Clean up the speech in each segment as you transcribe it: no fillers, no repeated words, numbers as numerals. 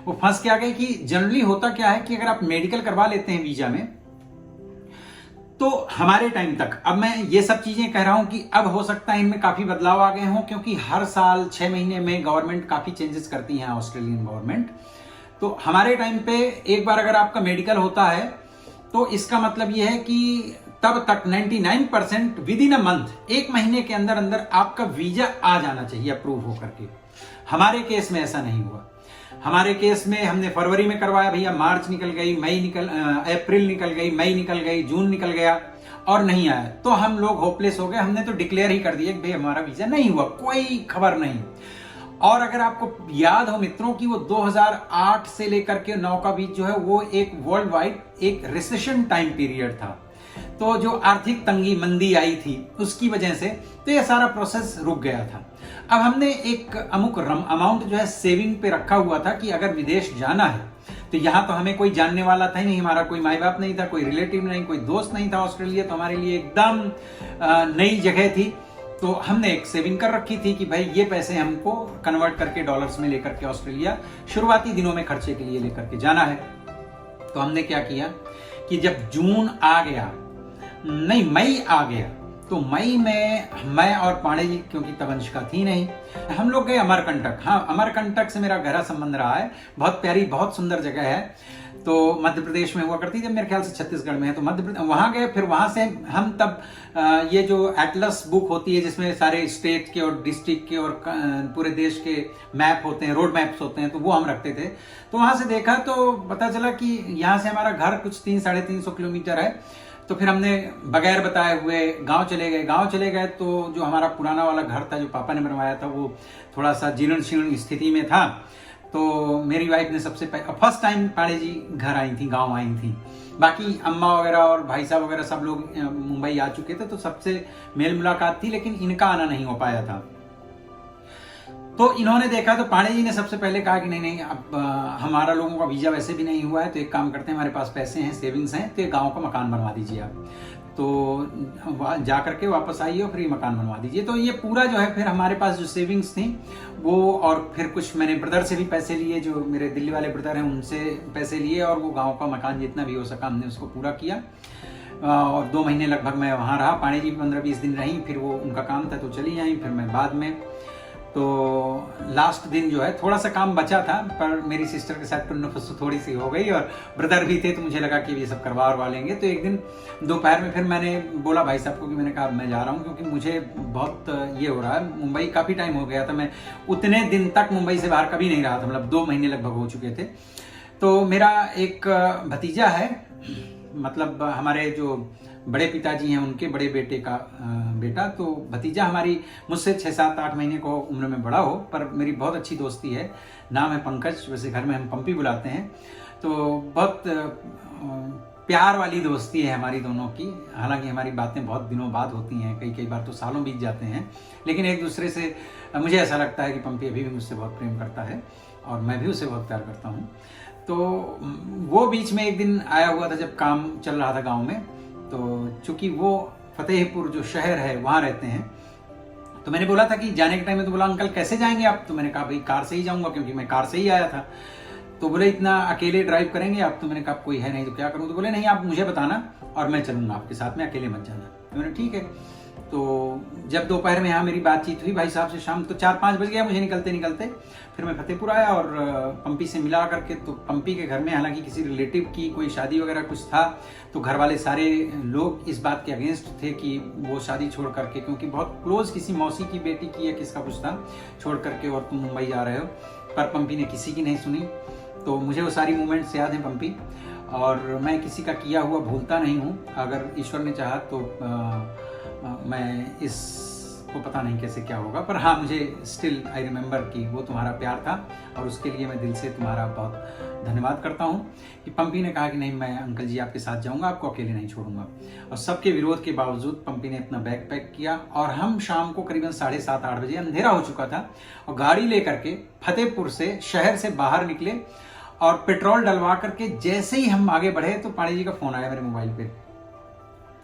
वो फंस क्या गए कि जनरली होता क्या है कि अगर आप मेडिकल करवा लेते हैं वीजा में, तो हमारे टाइम तक, अब मैं ये सब चीजें कह रहा हूं कि अब हो सकता है इनमें काफी बदलाव आ गए हों, क्योंकि हर साल 6 महीने में गवर्नमेंट काफी चेंजेस करती है, ऑस्ट्रेलियन गवर्नमेंट। तो हमारे टाइम पे एक बार अगर आपका मेडिकल होता है तो इसका मतलब यह है कि तब तक 99% विद इन अ मंथ, 1 महीने के अंदर अंदर आपका वीजा आ जाना चाहिए अप्रूव होकर के। हमारे केस में ऐसा नहीं हुआ। हमारे केस में हमने फरवरी में करवाया भैया, मार्च निकल गई, अप्रैल निकल गई, मई निकल गई, जून निकल गया और नहीं आया। तो हम लोग होपलेस हो गए। हमने तो डिक्लेयर ही कर दिया कि भाई हमारा वीजा नहीं हुआ, कोई खबर नहीं। और अगर आपको याद हो मित्रों कि वो 2008 से लेकर के 9 का बीच जो है वो एक वर्ल्ड वाइड एक रिसेशन टाइम पीरियड था। तो जो आर्थिक तंगी मंदी आई थी उसकी वजह से तो ये सारा प्रोसेस रुक गया था। अब हमने एक अमुक अमाउंट जो है सेविंग पे रखा हुआ था कि अगर विदेश जाना है तो यहाँ तो हमें कोई जानने वाला था ही नहीं, हमारा कोई माई बाप नहीं था, कोई रिलेटिव नहीं, कोई दोस्त नहीं था। ऑस्ट्रेलिया तो हमारे लिए एकदम नई जगह थी। तो हमने एक सेविंग कर रखी थी कि भाई ये पैसे हमको कन्वर्ट करके डॉलर्स में लेकर के ऑस्ट्रेलिया शुरुआती दिनों में खर्चे के लिए लेकर के जाना है। तो हमने क्या किया कि जब जून आ गया, नहीं मई आ गया, तो मई में मैं और पांडे जी, क्योंकि तब अंशिका थी नहीं, हम लोग गए अमरकंटक। हाँ, अमरकंटक से मेरा गहरा संबंध रहा है, बहुत प्यारी बहुत सुंदर जगह है। तो मध्य प्रदेश में हुआ करती थी, मेरे ख्याल से छत्तीसगढ़ में है। तो मध्य प्रदेश वहां गए, फिर वहां से हम तब ये जो एटलस बुक होती है जिसमें सारे स्टेट के और डिस्ट्रिक्ट के और पूरे देश के मैप होते हैं, रोड मैप्स होते हैं, तो वो हम रखते थे। तो वहां से देखा तो पता चला कि यहाँ से हमारा घर कुछ 300-350 किलोमीटर है। तो फिर हमने बगैर बताए हुए गांव चले गए। तो जो हमारा पुराना वाला घर था जो पापा ने बनवाया था वो थोड़ा सा जीर्ण शीर्ण स्थिति में था। तो मेरी वाइफ ने सबसे फर्स्ट टाइम पाड़े जी घर आई थी, गांव आई थी। बाकी अम्मा वगैरह और भाई साहब वगैरह सब लोग मुंबई आ चुके थे, तो सबसे मेल मुलाकात थी, लेकिन इनका आना नहीं हो पाया था। तो इन्होंने देखा तो पांडे जी ने सबसे पहले कहा कि नहीं अब हमारा लोगों का वीजा वैसे भी नहीं हुआ है, तो एक काम करते हैं, हमारे पास पैसे हैं, सेविंग्स हैं, तो गांव का मकान बनवा दीजिए आप। तो जा करके वापस आइए और फिर मकान बनवा दीजिए। तो ये पूरा जो है फिर हमारे पास जो सेविंग्स थी वो, और फिर कुछ मैंने ब्रदर से भी पैसे लिए, जो मेरे दिल्ली वाले ब्रदर हैं उनसे पैसे लिए, और वो गाँव का मकान जितना भी हो सका हमने उसको पूरा किया। और 2 महीने लगभग मैं वहाँ रहा। पांडे जी 15-20 दिन रही, फिर वो उनका काम था तो चली आई, फिर मैं बाद में। तो लास्ट दिन जो है थोड़ा सा काम बचा था, पर मेरी सिस्टर के साथ टुन्नफुस थोड़ी सी हो गई और ब्रदर भी थे, तो मुझे लगा कि ये सब करवा लेंगे। तो एक दिन दोपहर में फिर मैंने बोला भाई साहब को कि मैंने कहा मैं जा रहा हूँ, क्योंकि मुझे बहुत ये हो रहा है, मुंबई काफ़ी टाइम हो गया था, मैं उतने दिन तक मुंबई से बाहर कभी नहीं रहा था, मतलब 2 महीने लगभग हो चुके थे। तो मेरा एक भतीजा है, मतलब हमारे जो बड़े पिताजी हैं उनके बड़े बेटे का बेटा, तो भतीजा हमारी मुझसे 6-7-8 महीने को उम्र में बड़ा हो, पर मेरी बहुत अच्छी दोस्ती है। नाम है पंकज, वैसे घर में हम पंपी बुलाते हैं। तो बहुत प्यार वाली दोस्ती है हमारी दोनों की। हालांकि हमारी बातें बहुत दिनों बाद होती हैं, कई बार तो सालों बीत जाते हैं, लेकिन एक दूसरे से मुझे ऐसा लगता है कि पंपी अभी भी मुझसे बहुत प्रेम करता है और मैं भी उसे बहुत प्यार करता हूँ। तो वो बीच में एक दिन आया हुआ था जब काम चल रहा था गाँव में। तो चूंकि वो फतेहपुर जो शहर है वहाँ रहते हैं, तो मैंने बोला था कि जाने के टाइम में, तो बोला अंकल कैसे जाएंगे आप? तो मैंने कहा भाई कार से ही जाऊंगा, क्योंकि मैं कार से ही आया था। तो बोले इतना अकेले ड्राइव करेंगे आप? तो मैंने कहा कोई है नहीं तो क्या करूँ? तो बोले नहीं आप मुझे बताना और मैं चलूंगा आपके साथ में, अकेले मत जाना। तो मैंने ठीक है। तो जब दोपहर में यहाँ मेरी बातचीत हुई भाई साहब से, शाम तो 4-5 बज गया मुझे निकलते निकलते। फिर मैं फतेहपुर आया और पंपी से मिला करके, तो पंपी के घर में हालांकि किसी रिलेटिव की कोई शादी वगैरह कुछ था, तो घर वाले सारे लोग इस बात के अगेंस्ट थे कि वो शादी छोड़ करके, क्योंकि बहुत क्लोज किसी मौसी की बेटी की या किसका कुछ था, छोड़ करके और तुम मुंबई जा रहे हो। पर पंपी ने किसी की नहीं सुनी। तो मुझे वो सारी मोमेंट्स याद हैं पंपी, और मैं किसी का किया हुआ भूलता नहीं हूँ। अगर ईश्वर ने चाहा तो मैं इसको पता नहीं कैसे क्या होगा, पर हाँ मुझे स्टिल आई रिमेम्बर कि वो तुम्हारा प्यार था, और उसके लिए मैं दिल से तुम्हारा बहुत धन्यवाद करता हूँ कि पंपी ने कहा कि नहीं मैं अंकल जी आपके साथ जाऊँगा, आपको अकेले नहीं छोड़ूंगा। और सबके विरोध के बावजूद पंपी ने अपना बैग पैक किया, और हम शाम को करीबन 7:30-8 बजे, अंधेरा हो चुका था, और गाड़ी लेकर के फतेहपुर से शहर से बाहर निकले। और पेट्रोल डलवा करके जैसे ही हम आगे बढ़े तो पांडे जी का फोन आया मेरे मोबाइल पे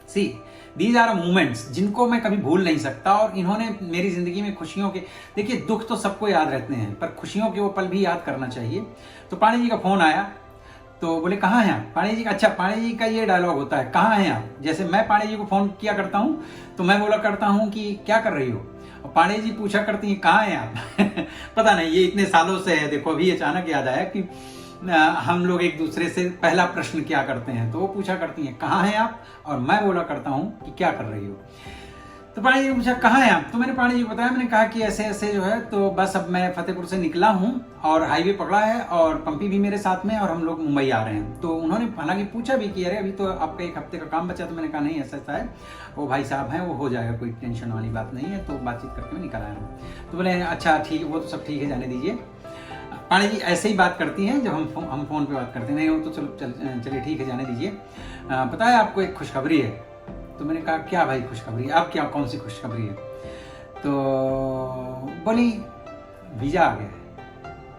सी दीज आर मोमेंट्स जिनको मैं कभी भूल नहीं सकता, और इन्होंने मेरी जिंदगी में खुशियों के, देखिए दुख तो सबको याद रहते हैं पर खुशियों के वो पल भी याद करना चाहिए। तो पांडे जी का फोन आया तो बोले कहाँ हैं आप? पांडे जी का, अच्छा पांडे जी का ये डायलॉग होता है कहाँ हैं आप। जैसे मैं पांडे जी को फोन किया करता हूँ तो मैं बोला करता हूँ कि क्या कर रही हो, और पांडे जी पूछा करती हैं कहाँ हैं आप। पता नहीं ये इतने सालों से है, देखो अभी अचानक याद आया कि हम लोग एक दूसरे से पहला प्रश्न क्या करते हैं, तो वो पूछा करती हैं कहाँ हैं आप, और मैं बोला करता हूँ कि क्या कर रही हो। तो पांडे जी ने पूछा कहाँ हैं आप, तो मैंने पांडे जी को बताया, मैंने कहा कि ऐसे ऐसे जो है, तो बस अब मैं फतेहपुर से निकला हूँ और हाईवे पकड़ा है और पंपी भी मेरे साथ में और हम लोग मुंबई आ रहे हैं। तो उन्होंने हालांकि पूछा भी कि अरे अभी तो आपका 1 हफ्ते का काम बचा, तो मैंने कहा नहीं ऐसा ऐसा है, वो भाई साहब हैं, वो हो जाएगा, कोई टेंशन वाली बात नहीं है, तो बातचीत करके मैं निकल आया हूँ। तो बोले अच्छा ठीक है, वो तो सब ठीक है, जाने दीजिए। पांडे जी ऐसे ही बात करती हैं जब हम फोन पे बात करते हैं, नहीं वो तो चलो चलिए ठीक है, जाने दीजिए। पता है आपको एक खुशखबरी है। तो मैंने कहा क्या भाई खुशखबरी, आप क्या, कौन सी खुशखबरी है? तो बोली वीजा आ गया है।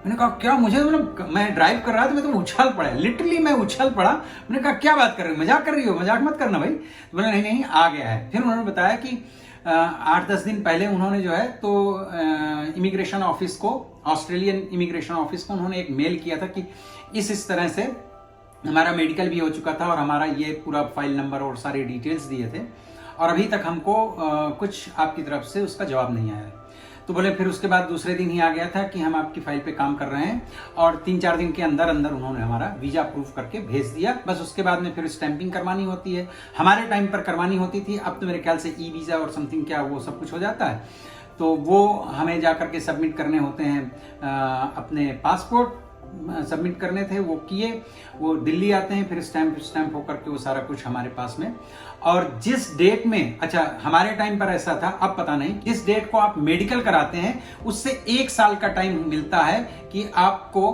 मैंने कहा क्या, मुझे मतलब मैं ड्राइव कर रहा था, मैं तो उछल पड़ा, लिटरली मैं उछल पड़ा। मैंने कहा क्या बात कर रही हो, मजाक कर रही हो, मजाक मत करना भाई। तो बोले नहीं नहीं आ गया है। फिर उन्होंने बताया कि 8-10 दिन पहले उन्होंने जो है तो इमिग्रेशन ऑफिस को, ऑस्ट्रेलियन इमिग्रेशन ऑफिस को उन्होंने एक मेल किया था कि इस तरह से हमारा मेडिकल भी हो चुका था और हमारा ये पूरा फाइल नंबर और सारे डिटेल्स दिए थे, और अभी तक हमको कुछ आपकी तरफ से उसका जवाब नहीं आया। तो बोले फिर उसके बाद दूसरे दिन ही आ गया था कि हम आपकी फाइल पे काम कर रहे हैं, और 3-4 दिन के अंदर अंदर उन्होंने हमारा वीजा अप्रूव करके भेज दिया। बस उसके बाद में फिर स्टैंपिंग करवानी होती है, हमारे टाइम पर करवानी होती थी, अब तो मेरे ख्याल से ई वीजा और समथिंग क्या वो सब कुछ हो जाता है, तो वो हमें जा करके सबमिट करने होते हैं। अपने पासपोर्ट सबमिट करने थे, वो किए, वो दिल्ली आते हैं, फिर स्टैंप होकर के वो सारा कुछ हमारे पास में। और जिस डेट में, अच्छा हमारे टाइम पर ऐसा था, अब पता नहीं, जिस डेट को आप मेडिकल कराते हैं उससे 1 साल का टाइम मिलता है कि आपको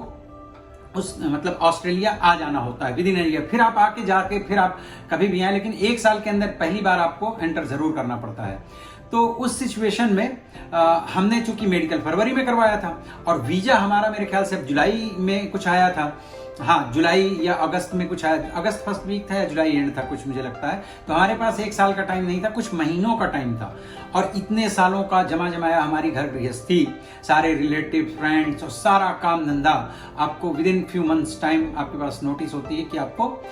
उस मतलब ऑस्ट्रेलिया आ जाना होता है विदिन ईयर। फिर आप आके जाके फिर आप कभी भी आए, लेकिन 1 साल के अंदर पहली बार आपको एंटर जरूर करना पड़ता है। तो उस सिचुएशन में हमने चूंकि मेडिकल फरवरी में करवाया था और वीजा हमारा मेरे ख्याल से जुलाई में कुछ आया था, हाँ जुलाई या अगस्त में कुछ आया, अगस्त फर्स्ट वीक था या जुलाई एंड था कुछ मुझे लगता है। तो हमारे पास 1 साल का टाइम नहीं था, कुछ महीनों का टाइम था, और इतने सालों का जमा जमाया हमारी घर गृहस्थी, सारे रिलेटिव फ्रेंड्स और सारा काम धंधा, आपको with in few months time आपके पास नोटिस होती है कि आपको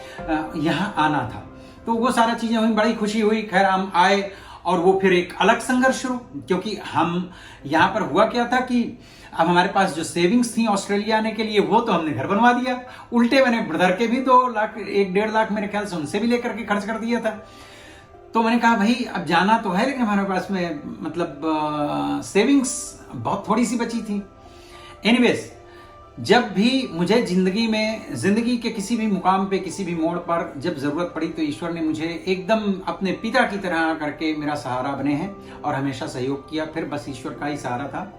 यहाँ आना था। तो वो सारा चीजें हुई, बड़ी खुशी हुई। खैर हम आए और वो फिर एक अलग संघर्श शुरू, क्योंकि हम यहाँ पर हुआ क्या था कि अब हमारे पास जो सेविंग्स थी ऑस्ट्रेलिया आने के लिए वो तो हमने घर बनवा दिया, उल्टे मैंने ब्रदर के भी 2 लाख 1-1.5 लाख मेरे ख्याल से उनसे भी लेकर के खर्च कर दिया था। तो मैंने कहा भाई अब जाना तो है, लेकिन हमारे पास में मतलब सेविंग्स बहुत थोड़ी सी बची थी। एनीवेज, जब भी मुझे जिंदगी के किसी भी मुकाम पे, किसी भी मोड़ पर जब जरूरत पड़ी, तो ईश्वर ने मुझे एकदम अपने पिता की तरह करके मेरा सहारा बने हैं और हमेशा सहयोग किया। फिर बस ईश्वर का ही सहारा था।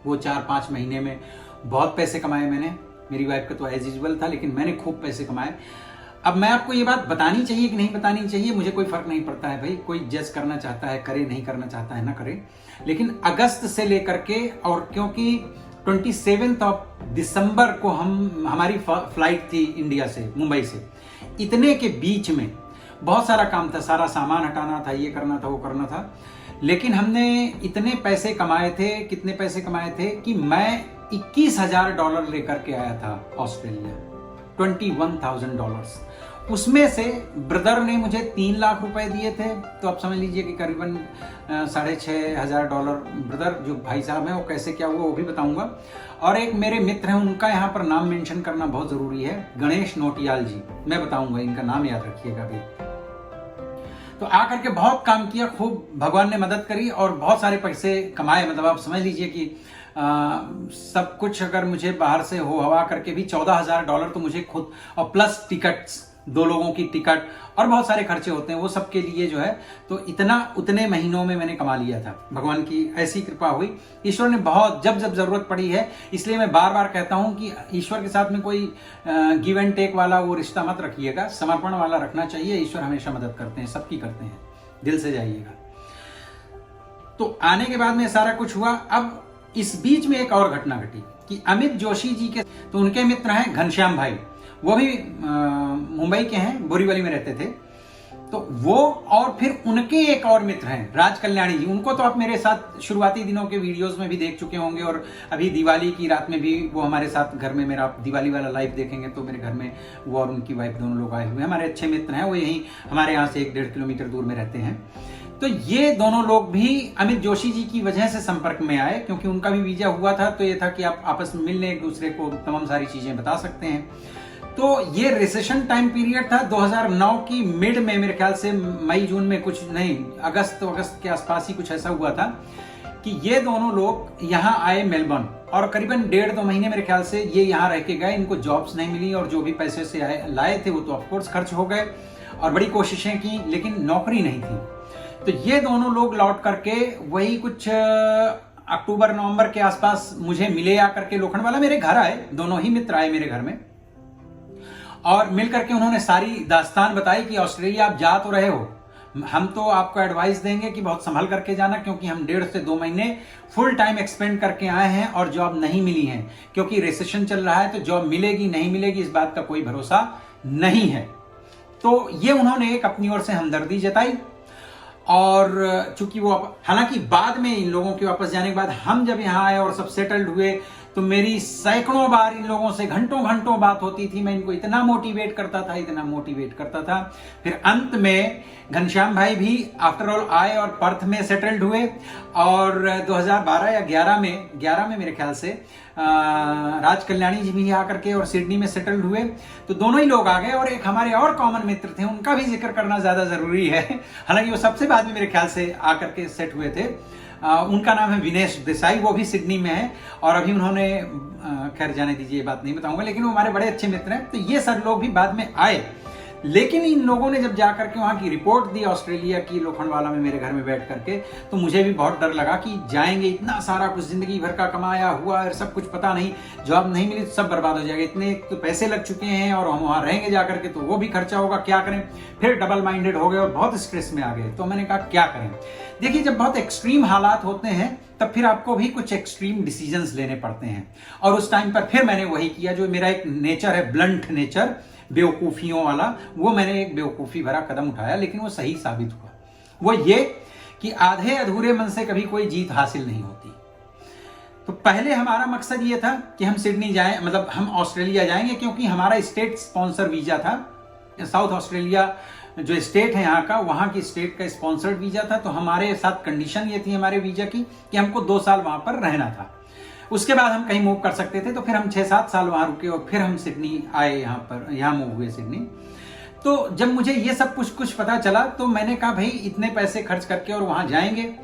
वो 4-5 महीने में बहुत पैसे कमाए मैंने, मेरी वाइफ का तो एज यूजुअल था, लेकिन मैंने खूब पैसे कमाए। अब मैं आपको ये बात बतानी चाहिए कि नहीं बतानी चाहिए, मुझे कोई फर्क नहीं पड़ता है भाई, कोई जज करना चाहता है करे, नहीं करना चाहता है ना करे। लेकिन अगस्त से लेकर के, और क्योंकि 27 दिसंबर को हमारी फ्लाइट थी इंडिया से, मुंबई से, इतने के बीच में बहुत सारा काम था, सारा सामान हटाना था, ये करना था, वो करना था। लेकिन हमने इतने पैसे कमाए थे, कितने पैसे कमाए थे कि मैं $21,000 लेकर के आया था ऑस्ट्रेलिया, $21,000। उसमें से ब्रदर ने मुझे 3 लाख रुपए दिए थे, तो आप समझ लीजिए कि करीबन $6,500 ब्रदर जो भाई साहब हैं, वो कैसे क्या हुआ वो भी बताऊंगा। और एक मेरे मित्र हैं, उनका यहाँ पर नाम मेंशन करना बहुत जरूरी है, गणेश नोटियाल जी, मैं बताऊंगा, इनका नाम याद रखिएगा भी। तो आकर के बहुत काम किया, खूब भगवान ने मदद करी और बहुत सारे पैसे कमाए। मतलब आप समझ लीजिए कि सब कुछ अगर मुझे बाहर से हो हवा करके भी $14,000 तो मुझे खुद, और प्लस टिकट्स, 2 लोगों की टिकट और बहुत सारे खर्चे होते हैं, वो सब के लिए जो है, तो उतने महीनों में मैंने कमा लिया था। भगवान की ऐसी कृपा हुई, ईश्वर ने बहुत, जब जरूरत पड़ी है। इसलिए मैं बार बार कहता हूं कि ईश्वर के साथ में कोई गिव एंड टेक वाला वो रिश्ता मत रखिएगा, समर्पण वाला रखना चाहिए। ईश्वर हमेशा मदद करते हैं, सबकी करते हैं, दिल से जाइएगा। तो आने के बाद में सारा कुछ हुआ। अब इस बीच में एक और घटना घटी कि अमित जोशी जी के, तो उनके मित्र हैं घनश्याम भाई, वो भी मुंबई के हैं, बोरीवली में रहते थे। तो वो और फिर उनके एक और मित्र हैं राज कल्याणी जी, उनको तो आप मेरे साथ शुरुआती दिनों के वीडियोस में भी देख चुके होंगे, और अभी दिवाली की रात में भी वो हमारे साथ घर में, मेरा दिवाली वाला लाइव देखेंगे तो मेरे घर में वो और उनकी वाइफ दोनों लोग आए हुए, हमारे अच्छे मित्र हैं, वो यहीं हमारे यहाँ से 1-1.5 किलोमीटर दूर में रहते हैं। तो ये दोनों लोग भी अमित जोशी जी की वजह से संपर्क में आए, क्योंकि उनका भी वीजा हुआ था, तो ये था कि आप आपस में मिलने, एक दूसरे को तमाम सारी चीजें बता सकते हैं। तो ये रिसेशन टाइम पीरियड था 2009 की मिड में, मेरे ख्याल से मई जून में, कुछ नहीं, अगस्त के आसपास ही कुछ ऐसा हुआ था कि ये दोनों लोग यहाँ आए मेलबर्न, और करीबन 1.5-2 महीने मेरे ख्याल से ये यहाँ रह के गए। इनको जॉब्स नहीं मिली, और जो भी पैसे से लाए थे वो तो ऑफकोर्स खर्च हो गए, और बड़ी कोशिशें की लेकिन नौकरी नहीं थी। तो ये दोनों लोग लौट करके वही कुछ अक्टूबर-नवंबर के आसपास मुझे मिले आकर के, लोखंडवाला मेरे घर आए, दोनों ही मित्र आए मेरे घर में, और मिलकर के उन्होंने सारी दास्तान बताई कि ऑस्ट्रेलिया आप जा तो रहे हो, हम तो आपको एडवाइस देंगे कि बहुत संभल करके जाना, क्योंकि हम 1.5 से 2 महीने फुल टाइम एक्सपेंड करके आए हैं और जॉब नहीं मिली है, क्योंकि रिसेशन चल रहा है, तो जॉब मिलेगी नहीं मिलेगी इस बात का कोई भरोसा नहीं है। तो ये उन्होंने एक अपनी ओर से हमदर्दी जताई, और चूंकि वो, हालांकि बाद में इन लोगों के वापस जाने के बाद हम जब यहाँ आए और सब सेटल्ड हुए, तो मेरी सैकड़ों बार इन लोगों से घंटों बात होती थी, मैं इनको इतना मोटिवेट करता था। फिर अंत में घनश्याम भाई भी आफ्टर ऑल आए और पर्थ में सेटल्ड हुए, और 2012 या 11 में मेरे ख्याल से राज कल्याणी जी भी आकर के और सिडनी में सेटल्ड हुए। तो दोनों ही लोग आ गए, और एक हमारे और कॉमन मित्र थे, उनका भी जिक्र करना ज्यादा जरूरी है, हालांकि वो सबसे बाद में मेरे ख्याल से आकर के सेट हुए थे। उनका नाम है विनेश देसाई, वो भी सिडनी में है, और अभी उन्होंने खैर जाने दीजिए, बात नहीं बताऊंगा, लेकिन वो हमारे बड़े अच्छे मित्र हैं। तो ये सब लोग भी बाद में आए, लेकिन इन लोगों ने जब जाकर के वहां की रिपोर्ट दी ऑस्ट्रेलिया की, लोखंडवाला में मेरे घर में बैठ करके, तो मुझे भी बहुत डर लगा कि जाएंगे, इतना सारा कुछ जिंदगी भर का कमाया हुआ है, सब कुछ पता नहीं, जॉब नहीं मिली तो सब बर्बाद हो जाएगा, इतने तो पैसे लग चुके हैं, और हम वहां रहेंगे जाकर के तो वो भी खर्चा होगा, क्या करें। फिर डबल माइंडेड हो गए और बहुत स्ट्रेस में आ गए। तो मैंने कहा क्या करें। देखिए, जब बहुत एक्सट्रीम हालात होते हैं तब फिर आपको भी कुछ एक्सट्रीम डिसीजंस लेने पड़ते हैं, और उस टाइम पर फिर मैंने वही किया जो मेरा एक नेचर है, ब्लंट नेचर, बेवकूफियों वाला, वो मैंने एक बेवकूफी भरा कदम उठाया, लेकिन वो सही साबित हुआ। वो ये कि आधे अधूरे मन से कभी कोई जीत हासिल नहीं होती। तो पहले हमारा मकसद ये था कि हम सिडनी जाएं, मतलब हम ऑस्ट्रेलिया जाएंगे, क्योंकि हमारा स्टेट स्पॉन्सर वीजा था, साउथ ऑस्ट्रेलिया जो स्टेट है यहाँ का, वहां की स्टेट का स्पॉन्सर्ड वीजा था। तो हमारे साथ कंडीशन ये थी हमारे वीजा की कि हमको 2 साल वहां पर रहना था, उसके बाद हम कहीं मूव कर सकते थे। तो फिर हम 6-7 साल वहां रुके, और फिर हम सिडनी आए, यहाँ मूव हुए सिडनी। तो जब मुझे ये सब कुछ पता चला, तो मैंने कहा भाई इतने पैसे खर्च करके और वहां जाएंगे,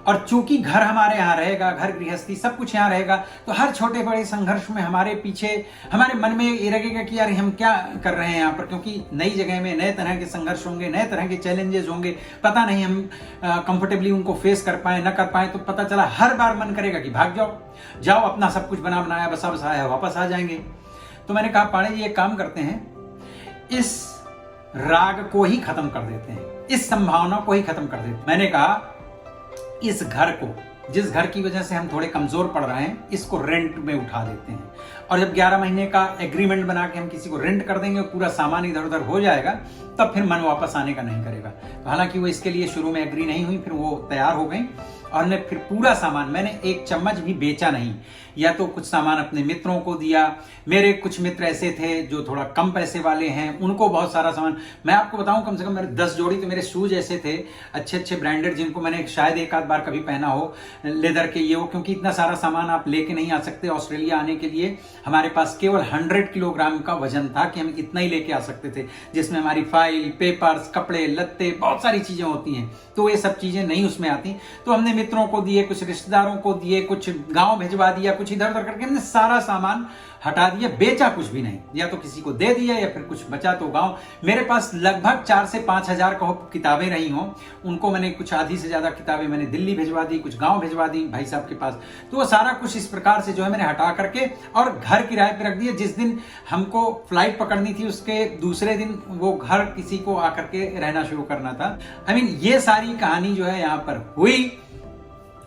और चूंकि घर हमारे यहाँ रहेगा, घर गृहस्थी सब कुछ यहाँ रहेगा, तो हर छोटे बड़े संघर्ष में हमारे पीछे, हमारे मन में ये लगेगा कि यार हम क्या कर रहे हैं यहाँ पर, क्योंकि नई जगह में नए तरह के संघर्ष होंगे, नए तरह के चैलेंजेस होंगे, पता नहीं हम कंफर्टेबली उनको फेस कर पाए न कर पाए। तो पता चला हर बार मन करेगा कि भाग जाओ, अपना सब कुछ बना बनाया बसा बसाया वापस आ जाएंगे। तो मैंने कहा पाड़े जी एक काम करते हैं, इस राग को ही खत्म कर देते हैं, इस संभावना को ही खत्म कर देते हैं। मैंने कहा इस घर को, जिस घर की वजह से हम थोड़े कमजोर पड़ रहे हैं, इसको रेंट में उठा देते हैं, और जब 11 महीने का एग्रीमेंट बना के हम किसी को रेंट कर देंगे, पूरा सामान इधर उधर हो जाएगा, तब फिर मन वापस आने का नहीं करेगा। तो हालांकि वो इसके लिए शुरू में एग्री नहीं हुई, फिर वो तैयार हो गई, और ने फिर पूरा सामान, मैंने एक चम्मच भी बेचा नहीं, या तो कुछ सामान अपने मित्रों को दिया, मेरे कुछ मित्र ऐसे थे जो थोड़ा कम पैसे वाले हैं, उनको बहुत सारा सामान। मैं आपको बताऊं, कम से कम मेरे 10 जोड़ी तो मेरे शूज ऐसे थे, अच्छे ब्रांडेड, जिनको मैंने शायद एक आध बार कभी पहना हो, लेदर के ये हो, क्योंकि इतना सारा सामान आप लेके नहीं आ सकते ऑस्ट्रेलिया आने के लिए। हमारे पास केवल 100 किलोग्राम का वजन था कि हम इतना ही लेके आ सकते थे, जिसमें हमारी फाइल, पेपर्स, कपड़े लत्ते, बहुत सारी चीजें होती हैं, तो ये सब चीजें नहीं उसमें आती। तो हमने मित्रों को दिए, कुछ रिश्तेदारों को दिए, कुछ गांव भिजवा दिया, कुछ इधर उधर करके हमने सारा सामान हटा दिया, बेचा कुछ भी नहीं, या तो किसी को दे दिया या फिर कुछ बचा तो गांव। मेरे पास लगभग 4 से 5 हजार कहो किताबें रही हों, उनको मैंने कुछ आधी से ज्यादा किताबें मैंने दिल्ली भिजवा दी, कुछ गांव भिजवा दी भाई साहब के पास। तो वो सारा कुछ इस प्रकार से जो है मैंने हटा करके और घर किराए पे रख दिया। जिस दिन हमको फ्लाइट पकड़नी थी उसके दूसरे दिन वो घर किसी को आकर के रहना शुरू करना था। आई मीन ये सारी कहानी जो है यहाँ पर हुई,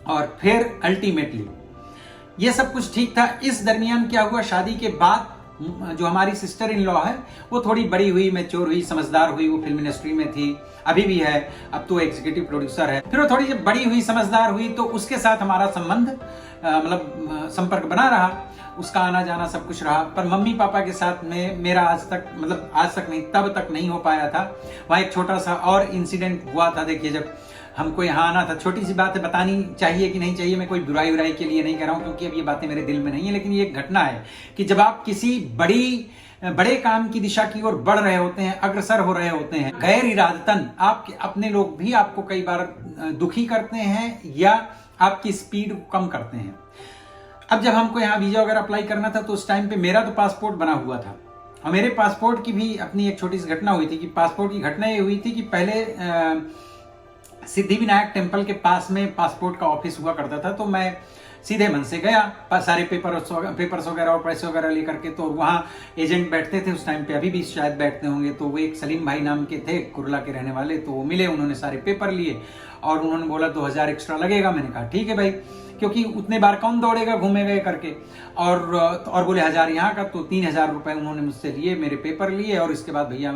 और फिर अल्टीमेटली ये सब कुछ ठीक था। इस दरमियान क्या हुआ, शादी के बाद जो हमारी सिस्टर इन लॉ है वो थोड़ी बड़ी हुई, मैच्योर हुई, समझदार हुई। वो फिल्म इंडस्ट्री में थी, अभी भी है, अब तो एग्जीक्यूटिव प्रोड्यूसर है। फिर वो थोड़ी जब बड़ी हुई, समझदार हुई, तो उसके साथ हमारा संबंध मतलब संपर्क बना रहा, उसका आना जाना सब कुछ रहा। पर मम्मी पापा के साथ में मेरा आज तक, मतलब आज तक नहीं, तब तक नहीं हो पाया था। वहाँ एक छोटा सा और इंसिडेंट हुआ था। देखिए, जब हमको यहाँ आना था, छोटी सी बात है, बतानी चाहिए कि नहीं चाहिए, मैं कोई बुराई उराई के लिए नहीं कह रहा हूँ, क्योंकि अब ये बातें मेरे दिल में नहीं है, लेकिन ये एक घटना है कि जब आप किसी बड़े काम की दिशा की ओर बढ़ रहे होते हैं, अग्रसर हो रहे होते हैं, गैर इरादतन आपके अपने लोग भी आपको कई बार दुखी करते हैं या आपकी स्पीड को कम करते हैं। अब जब हमको यहाँ वीजा वगैरह अप्लाई करना था, तो उस टाइम पे मेरा तो पासपोर्ट बना हुआ था, और मेरे पासपोर्ट की भी अपनी एक छोटी सी घटना हुई थी। कि पासपोर्ट की घटना ये हुई थी कि पहले सिद्धिविनायक टेम्पल के पास में पासपोर्ट का ऑफिस हुआ करता था, तो मैं सीधे मन से गया, सारे पेपर्स वगैरह और पैसे वगैरह लेकर के। तो वहाँ एजेंट बैठते थे उस टाइम पे, अभी भी शायद बैठते होंगे। तो वो एक सलीम भाई नाम के थे, कुरला के रहने वाले। तो वो मिले, उन्होंने सारे पेपर लिए और उन्होंने बोला 2000 एक्स्ट्रा लगेगा। मैंने कहा ठीक है भाई, क्योंकि उतने बार कौन दौड़ेगा घूमेगा करके। और बोले 1000 यहाँ का, तो 3000 रुपए उन्होंने मुझसे लिए, मेरे पेपर लिए। और इसके बाद भैया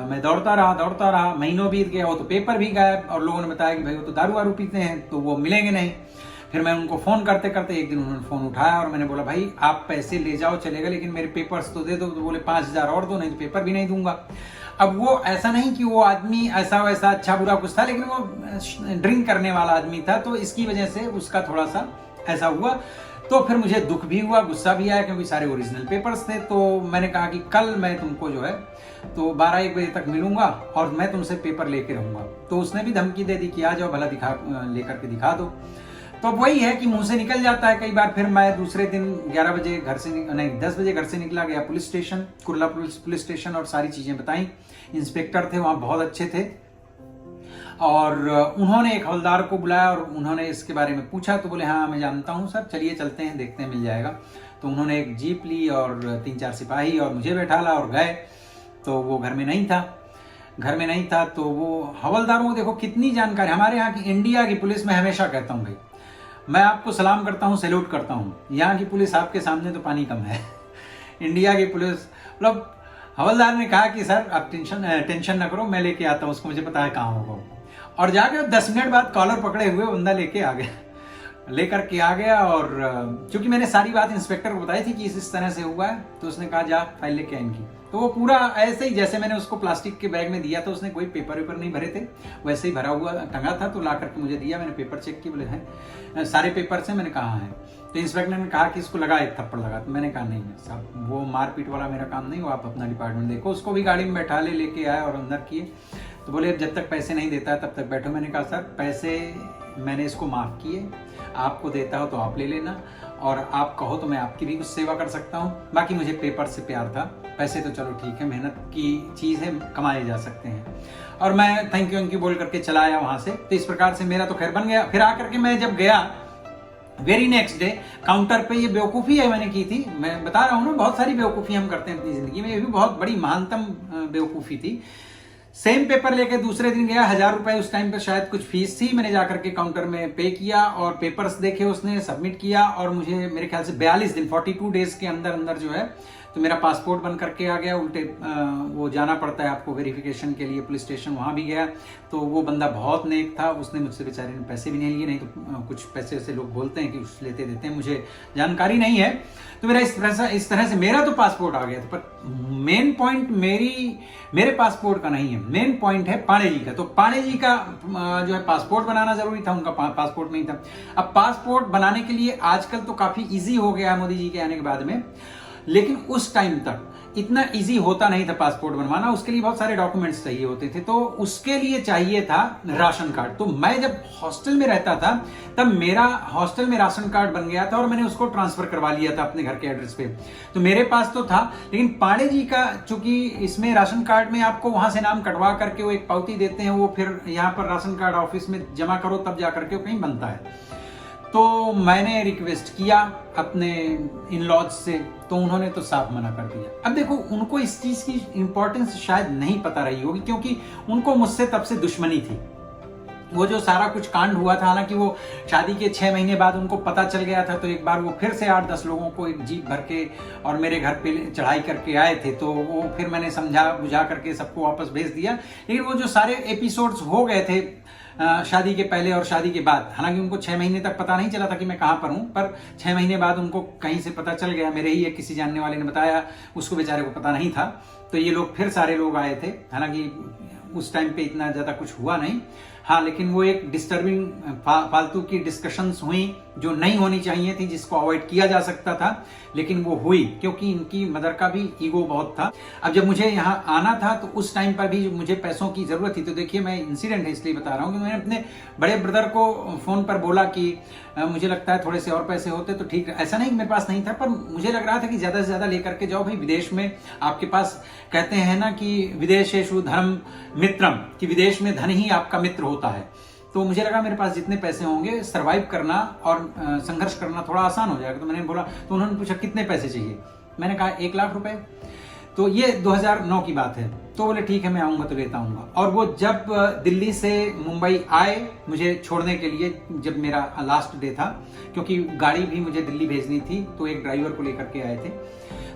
मैं दौड़ता रहा, महीनों बीत गया, वो तो पेपर भी गायब। और लोगों ने बताया कि भाई वो तो दारू वारू पीते हैं, तो वो मिलेंगे नहीं। फिर मैं उनको फोन करते करते एक दिन उन्होंने फोन उठाया और मैंने बोला भाई आप पैसे ले जाओ चलेगा, लेकिन मेरे पेपर्स तो दे दो। तो बोले 5000 और दो, नहीं तो पेपर भी नहीं दूंगा। अब वो ऐसा नहीं कि वो आदमी ऐसा वैसा अच्छा बुरा कुछ था, लेकिन वो ड्रिंक करने वाला आदमी था, तो इसकी वजह से उसका थोड़ा सा ऐसा हुआ। तो फिर मुझे दुख भी हुआ, गुस्सा भी आया, क्योंकि सारे ओरिजिनल पेपर्स थे। तो मैंने कहा कि कल मैं तुमको जो है तो 12-1 बजे तक मिलूंगा और मैं तुमसे पेपर लेके रहूंगा। तो उसने भी धमकी दे दी कि आ जाओ, भला लेकर के दिखा दो। तो वही है कि मुंह से निकल जाता है कई बार। फिर मैं दूसरे दिन 11 बजे घर से नहीं 10 बजे घर से निकला, गया police station, Kurla police station, और सारी चीजें बताई। इंस्पेक्टर थे वहां, बहुत अच्छे थे, और उन्होंने एक हवलदार को बुलाया और उन्होंने इसके बारे में पूछा। तो बोले हाँ मैं जानता हूँ सर, चलिए चलते हैं, देखते हैं मिल जाएगा। तो उन्होंने एक जीप ली और 3-4 सिपाही और मुझे बैठा ला और गए। तो वो घर में नहीं था। तो वो हवलदारों को देखो कितनी जानकारी। हमारे यहाँ की इंडिया की पुलिस में हमेशा कहता हूँ भाई, मैं आपको सलाम करता हूँ, सैल्यूट करता हूँ। यहाँ की पुलिस आपके सामने तो पानी कम है। इंडिया की पुलिस, मतलब हवलदार ने कहा कि सर आप टेंशन ना करो, मैं लेके आता हूँ उसको, मुझे पता है कहाँ होगा। और जाके 10 मिनट बाद कॉलर पकड़े हुए बंदा लेकर के आ गया। और चूंकि मैंने सारी बात इंस्पेक्टर को बताई थी कि इस तरह से हुआ है, तो उसने कहा जा फाइल लेके आ इनकी। तो वो पूरा ऐसे ही जैसे मैंने उसको प्लास्टिक के बैग में दिया था, उसने कोई पेपर वेपर नहीं भरे थे, वैसे ही भरा हुआ टंगा था। तो ला करके मुझे दिया, मैंने पेपर चेक किए, बोले हैं सारे पेपर से। मैंने कहा है। तो इंस्पेक्टर ने कहा कि इसको लगा, एक थप्पड़ लगा। तो मैंने कहा नहीं साहब, वो मारपीट वाला मेरा काम नहीं, वो आप अपना डिपार्टमेंट देखो। उसको भी गाड़ी में बैठा लेके आया और अंदर किए। तो बोले जब तक पैसे नहीं देता है तब तक बैठो। मैंने कहा सर पैसे मैंने इसको माफ किए, आपको देता हो तो आप ले लेना, और आप कहो तो मैं आपकी भी कुछ सेवा कर सकता हूँ। बाकी मुझे पेपर से प्यार था, पैसे तो चलो ठीक है, मेहनत की चीज़ है, कमाए जा सकते हैं। और मैं थैंक यू बोल करके चला आया वहाँ से। तो इस प्रकार से मेरा तो खैर बन गया। फिर आकर के मैं जब गया वेरी नेक्स्ट डे काउंटर पे, ये बेवकूफ़ी है मैंने की थी, मैं बता रहा हूँ ना, बहुत सारी बेवकूफ़ी हम करते हैं अपनी ज़िंदगी में, ये भी बहुत बड़ी महानतम बेवकूफ़ी थी। सेम पेपर लेके दूसरे दिन गया, 1000 रुपए उस टाइम पे शायद कुछ फीस थी। मैंने जाकर के काउंटर में पे किया और पेपर्स देखे, उसने सबमिट किया, और मुझे मेरे ख्याल से 42 दिन 42 डेज के अंदर जो है तो मेरा पासपोर्ट बन करके आ गया। उल्टे वो जाना पड़ता है आपको वेरिफिकेशन के लिए पुलिस स्टेशन, वहाँ भी गया। तो वो बंदा बहुत नेक था, उसने मुझसे बेचारे ने पैसे भी नहीं लिए, नहीं तो कुछ पैसे ऐसे लोग बोलते हैं कि कुछ लेते देते हैं, मुझे जानकारी नहीं है। तो मेरा इस तरह से मेरा तो पासपोर्ट आ गया था। पर मेन पॉइंट मेरे पासपोर्ट का नहीं है, मेन पॉइंट है पांडे जी का। तो पांडे जी का जो है पासपोर्ट बनाना जरूरी था, उनका पासपोर्ट नहीं था। अब पासपोर्ट बनाने के लिए आजकल तो काफी इजी हो गया है मोदी जी के आने के बाद में, लेकिन उस टाइम तक इतना इजी होता नहीं था पासपोर्ट बनवाना। उसके लिए बहुत सारे डॉक्यूमेंट्स चाहिए होते थे, तो उसके लिए चाहिए था राशन कार्ड। तो मैं जब हॉस्टल में रहता था तब मेरा हॉस्टल में राशन कार्ड बन गया था और मैंने उसको ट्रांसफर करवा लिया था अपने घर के एड्रेस पे। तो मेरे पास तो था, लेकिन पांडे जी का चूंकि इसमें राशन कार्ड में आपको वहां से नाम कटवा करके वो एक पावती देते हैं, वो फिर यहाँ पर राशन कार्ड ऑफिस में जमा करो तब जा करके वो कहीं बनता है। तो मैंने रिक्वेस्ट किया अपने इन लॉज से, तो उन्होंने तो साफ मना कर दिया। अब देखो उनको इस चीज की इंपॉर्टेंस शायद नहीं पता रही होगी, क्योंकि उनको मुझसे तब से दुश्मनी थी। वो जो सारा कुछ कांड हुआ था, हालांकि वो शादी के 6 महीने बाद उनको पता चल गया था, तो एक बार वो फिर से 8-10 लोगों को एक जीप भर के और मेरे घर पे चढ़ाई करके आए थे, तो वो फिर मैंने समझा बुझा करके सबको वापस भेज दिया। लेकिन वो जो सारे एपिसोड्स हो गए थे शादी के पहले और शादी के बाद, हालांकि उनको 6 महीने तक पता नहीं चला था कि मैं कहाँ पर हूँ, पर 6 महीने बाद उनको कहीं से पता चल गया, मेरे ही एक किसी जानने वाले ने बताया, उसको बेचारे को पता नहीं था। तो ये लोग फिर सारे लोग आए थे, हालांकि उस टाइम पे इतना ज्यादा कुछ हुआ नहीं, हाँ, लेकिन वो एक डिस्टर्बिंग फालतू की डिस्कशंस हुई जो नहीं होनी चाहिए थी, जिसको अवॉइड किया जा सकता था, लेकिन वो हुई क्योंकि इनकी मदर का भी ईगो बहुत था। अब जब मुझे यहाँ आना था तो उस टाइम पर भी मुझे पैसों की जरूरत थी, तो देखिए मैं इंसिडेंट है इसलिए बता रहा हूँ कि मैंने अपने बड़े ब्रदर को फोन पर बोला कि मुझे लगता है थोड़े से और पैसे होते तो ठीक, ऐसा नहीं कि मेरे पास नहीं था, पर मुझे लग रहा था कि ज्यादा से ज्यादा लेकर के जाओ भाई, विदेश में आपके पास कहते हैं ना कि विदेशेषु धर्म मित्रम, कि विदेश में धन ही आपका मित्र होता है। तो मुझे लगा मेरे पास जितने पैसे होंगे सर्वाइव करना और संघर्ष करना थोड़ा आसान हो जाएगा। तो मैंने बोला, तो उन्होंने पूछा कितने पैसे चाहिए, मैंने कहा 1 लाख रुपए। तो ये 2009 की बात है। तो बोले ठीक है मैं आऊंगा तो लेता आऊंगा। और वो जब दिल्ली से मुंबई आए मुझे छोड़ने के लिए, जब मेरा लास्ट डे था, क्योंकि गाड़ी भी मुझे दिल्ली भेजनी थी, तो एक ड्राइवर को लेकर के आए थे,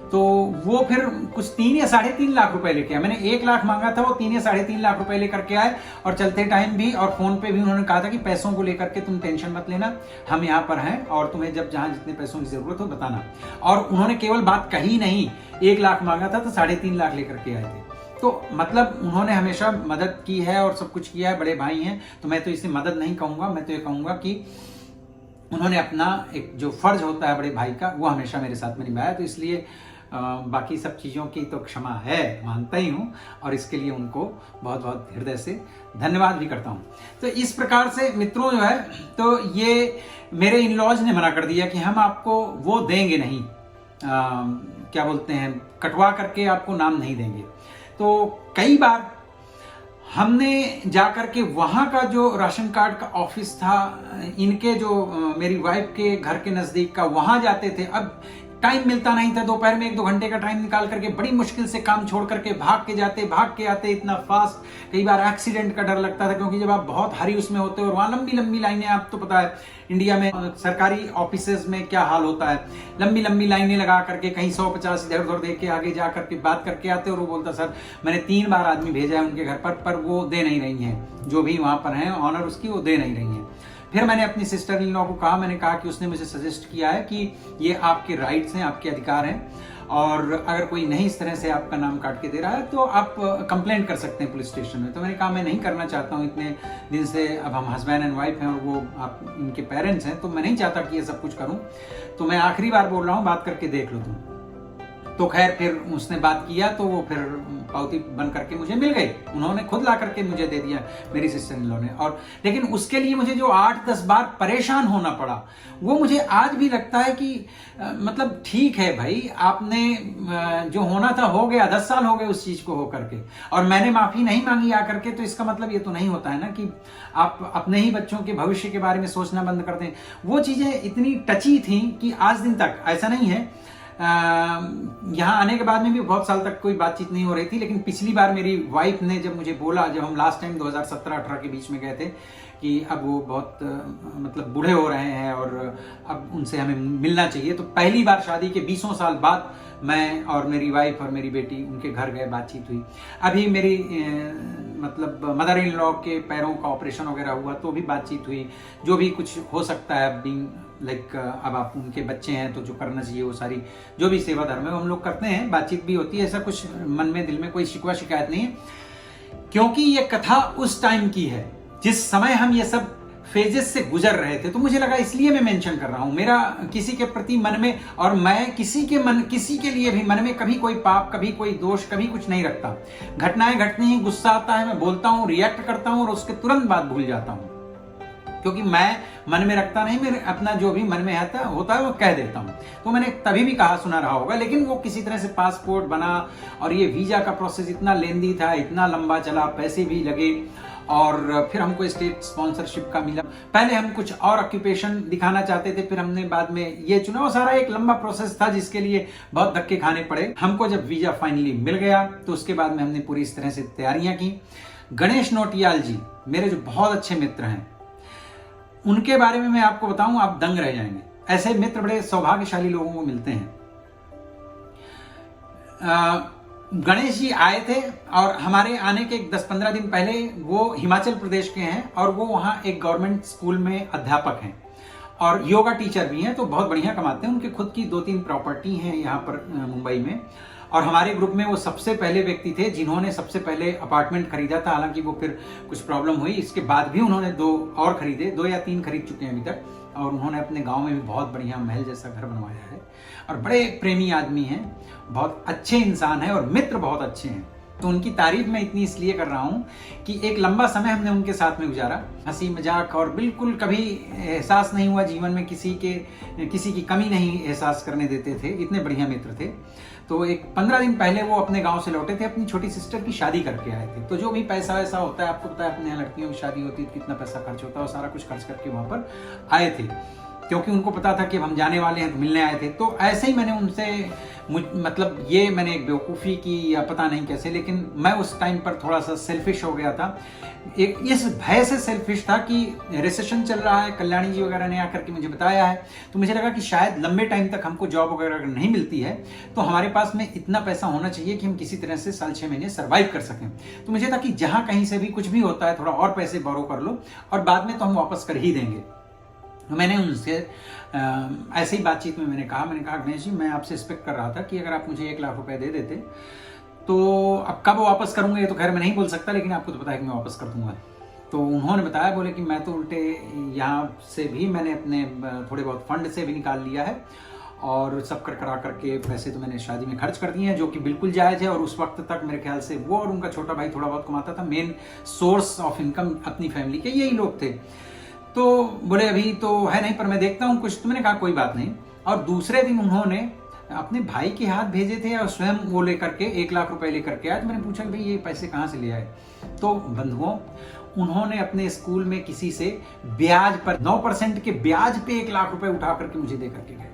तो वो फिर कुछ 3 या 3.5 लाख रुपए लेके आए। मैंने 1 लाख मांगा था, वो 3 या 3.5 लाख रुपए लेकर के आए। और चलते टाइम भी और फोन पे भी उन्होंने कहा था कि पैसों को लेकर के तुम टेंशन मत लेना, हम यहाँ पर हैं और तुम्हें जब जहां जितने पैसों की जरूरत हो बताना। और उन्होंने केवल बात कही नहीं, 1 लाख मांगा था तो 3.5 लाख लेकर के आए थे। तो मतलब उन्होंने हमेशा मदद की है और सब कुछ किया है, बड़े भाई हैं, तो मैं तो इसे मदद नहीं कहूंगा, मैं तो ये कहूंगा कि उन्होंने अपना एक जो फर्ज होता है बड़े भाई का, वो हमेशा मेरे साथ में निभाया। तो इसलिए बाकी सब चीज़ों की तो क्षमा है, मानता ही हूँ, और इसके लिए उनको बहुत बहुत हृदय से धन्यवाद भी करता हूँ। तो इस प्रकार से मित्रों जो है, तो ये मेरे इन लॉज ने मना कर दिया कि हम आपको वो देंगे नहीं, क्या बोलते हैं, कटवा करके आपको नाम नहीं देंगे। तो कई बार हमने जाकर के वहां का जो राशन कार्ड का ऑफिस था, इनके जो मेरी वाइफ के घर के नजदीक का, वहां जाते थे। अब टाइम मिलता नहीं था, दोपहर में 1-2 घंटे का टाइम निकाल करके बड़ी मुश्किल से काम छोड़ करके भाग के जाते, भाग के आते, इतना फास्ट। कई बार एक्सीडेंट का डर लगता था, क्योंकि जब आप बहुत हरी उसमें होते हो और वहां लंबी लंबी लाइनें, आप तो पता है इंडिया में सरकारी ऑफिसेज में क्या हाल होता है, लंबी लंबी लाइनें लगा करके कहीं 150 इधर उधर दे के आगे जा करके बात करके आते। और वो बोलता सर मैंने 3 बार आदमी भेजा है उनके घर पर वो दे नहीं रही है, जो भी वहां पर है ऑनर उसकी, वो दे नहीं रही है। फिर मैंने अपनी सिस्टर इन लॉ को कहा, मैंने कहा कि उसने मुझे सजेस्ट किया है कि ये आपके राइट्स हैं, आपके अधिकार हैं, और अगर कोई नहीं इस तरह से आपका नाम काट के दे रहा है तो आप कंप्लेंट कर सकते हैं पुलिस स्टेशन में। तो मैंने कहा मैं नहीं करना चाहता हूँ, इतने दिन से अब हम हस्बैंड एंड वाइफ हैं और वो आप इनके पेरेंट्स हैं, तो मैं नहीं चाहता कि ये सब कुछ करूँ, तो मैं आखिरी बार बोल रहा हूँ, बात करके देख लो तुम। तो खैर फिर उसने बात किया, तो वो फिर पावती बन करके मुझे मिल गई, उन्होंने खुद ला करके मुझे दे दिया मेरी सिस्टर इन लॉ ने। और लेकिन उसके लिए मुझे जो 8-10 बार परेशान होना पड़ा, वो मुझे आज भी लगता है कि मतलब ठीक है भाई, आपने जो होना था हो गया, 10 साल हो गए उस चीज को हो करके, और मैंने माफी नहीं मांगी आकर के, तो इसका मतलब ये तो नहीं होता है ना कि आप अपने ही बच्चों के भविष्य के बारे में सोचना बंद कर दें। वो चीजें इतनी टची थी कि आज दिन तक ऐसा नहीं है, यहाँ आने के बाद में भी बहुत साल तक कोई बातचीत नहीं हो रही थी। लेकिन पिछली बार मेरी वाइफ ने जब मुझे बोला, जब हम लास्ट टाइम 2017-18 के बीच में गए थे, कि अब वो बहुत मतलब बूढ़े हो रहे हैं और अब उनसे हमें मिलना चाहिए, तो पहली बार शादी के 20 साल बाद मैं और मेरी वाइफ और मेरी बेटी उनके घर गए, बातचीत हुई। अभी मेरी मतलब मदर इन लॉ के पैरों का ऑपरेशन वगैरह हुआ, तो भी बातचीत हुई, जो भी कुछ हो सकता है बीइंग लाइक अब आप उनके बच्चे हैं तो जो करना चाहिए वो सारी जो भी सेवा धर्म है वो हम लोग करते हैं, बातचीत भी होती है, ऐसा कुछ मन में दिल में कोई शिकवा शिकायत नहीं है। क्योंकि ये कथा उस टाइम की है जिस समय हम ये सब फेजेस से गुजर रहे थे, तो मुझे लगा इसलिए मैं मेंशन कर रहा हूं। मेरा किसी के प्रति मन में, और मैं किसी के लिए भी मन में कभी कोई पाप, कभी कोई दोष, कभी कुछ नहीं रखता। घटनाएं घटनी ही, गुस्सा आता है, मैं बोलता हूं, रिएक्ट करता हूं और उसके तुरंत बाद भूल जाता हूं, क्योंकि मैं मन में रखता नहीं, मेरे अपना जो भी मन में होता है वो कह देता हूं। तो मैंने तभी भी कहा सुना रहा होगा, लेकिन वो किसी तरह से पासपोर्ट बना और ये वीजा का प्रोसेस इतना लेंदी था, इतना लंबा चला, पैसे भी लगे, और फिर हमको स्टेट स्पॉन्सरशिप का मिला। पहले हम कुछ और ऑक्यूपेशन दिखाना चाहते थे, फिर हमने बाद में ये चुना। वो सारा एक लंबा प्रोसेस था जिसके लिए बहुत धक्के खाने पड़े। हमको जब वीजा फाइनली मिल गया तो उसके बाद में हमने पूरी इस तरह से तैयारियां की। गणेश नौटियाल जी मेरे जो बहुत अच्छे मित्र हैं, उनके बारे में मैं आपको बताऊं, आप दंग रह जाएंगे। ऐसे मित्र बड़े सौभाग्यशाली लोगों को मिलते हैं। गणेश जी आए थे और हमारे आने के 10-15 दिन पहले वो हिमाचल प्रदेश के हैं और वो वहाँ एक गवर्नमेंट स्कूल में अध्यापक हैं और योगा टीचर भी हैं, तो बहुत बढ़िया कमाते हैं। उनके खुद की 2-3 प्रॉपर्टी हैं यहाँ पर मुंबई में। और हमारे ग्रुप में वो सबसे पहले व्यक्ति थे जिन्होंने सबसे पहले अपार्टमेंट खरीदा था। हालांकि वो फिर कुछ प्रॉब्लम हुई, इसके बाद भी उन्होंने 2 और खरीदे, 2 या 3 खरीद चुके हैं अभी तक। और उन्होंने अपने गांव में भी बहुत बढ़िया महल जैसा घर बनवाया है और बड़े प्रेमी आदमी हैं, बहुत अच्छे इंसान हैं और मित्र बहुत अच्छे हैं। तो उनकी तारीफ मैं इतनी इसलिए कर रहा हूं कि एक लंबा समय हमने उनके साथ में गुजारा, हंसी मजाक, और बिल्कुल कभी एहसास नहीं हुआ जीवन में किसी की कमी नहीं एहसास करने देते थे। इतने बढ़िया मित्र थे। तो एक 15 दिन पहले वो अपने गांव से लौटे थे, अपनी छोटी सिस्टर की शादी करके आए थे। तो जो भी पैसा वैसा होता है, आपको पता है अपने यहाँ लड़कियों की शादी होती है तो कितना पैसा खर्च होता है, और सारा कुछ खर्च करके वहां पर आए थे, क्योंकि उनको पता था कि हम जाने वाले हैं, तो मिलने आए थे। तो ऐसे ही मैंने उनसे मतलब ये मैंने एक बेवकूफ़ी की या पता नहीं कैसे, लेकिन मैं उस टाइम पर थोड़ा सा सेल्फिश हो गया था। एक इस भय से सेल्फिश था कि रिसेशन चल रहा है, कल्याणी जी वगैरह ने आकर के मुझे बताया है, तो मुझे लगा कि शायद लंबे टाइम तक हमको जॉब वगैरह नहीं मिलती है, तो हमारे पास में इतना पैसा होना चाहिए कि हम किसी तरह से साल 6 महीने सर्वाइव कर सकें। तो मुझे था कि जहाँ कहीं से भी कुछ भी होता है, थोड़ा और पैसे बोरो कर लो और बाद में तो हम वापस कर ही देंगे। मैंने उनसे ऐसे ही बातचीत में मैंने कहा गणेश जी, मैं आपसे एक्सपेक्ट कर रहा था कि अगर आप मुझे 1 लाख रुपए दे देते तो अब कब वापस करूंगा ये तो खैर मैं नहीं बोल सकता, लेकिन आपको तो पता है कि मैं वापस कर दूंगा। तो उन्होंने बताया, बोले कि मैं तो उल्टे यहाँ से भी मैंने अपने थोड़े बहुत फंड से भी निकाल लिया है और सब करा करके पैसे तो मैंने शादी में खर्च कर दिए हैं, जो कि बिल्कुल जायज़ है। और उस वक्त तक मेरे ख्याल से वो और उनका छोटा भाई थोड़ा बहुत कमाता था। मेन सोर्स ऑफ इनकम अपनी फैमिली के यही लोग थे। तो बोले अभी तो है नहीं, पर मैं देखता हूँ कुछ। तो मैंने कहा कोई बात नहीं। और दूसरे दिन उन्होंने अपने भाई के हाथ भेजे थे और स्वयं वो लेकर के 1 लाख रुपए लेकर के आए। तो मैंने पूछा कि भाई ये पैसे कहाँ से ले आए? तो बंधुओं, उन्होंने अपने स्कूल में किसी से ब्याज पर 9% के ब्याज पे 1 लाख रुपए उठा करके मुझे दे करके गए।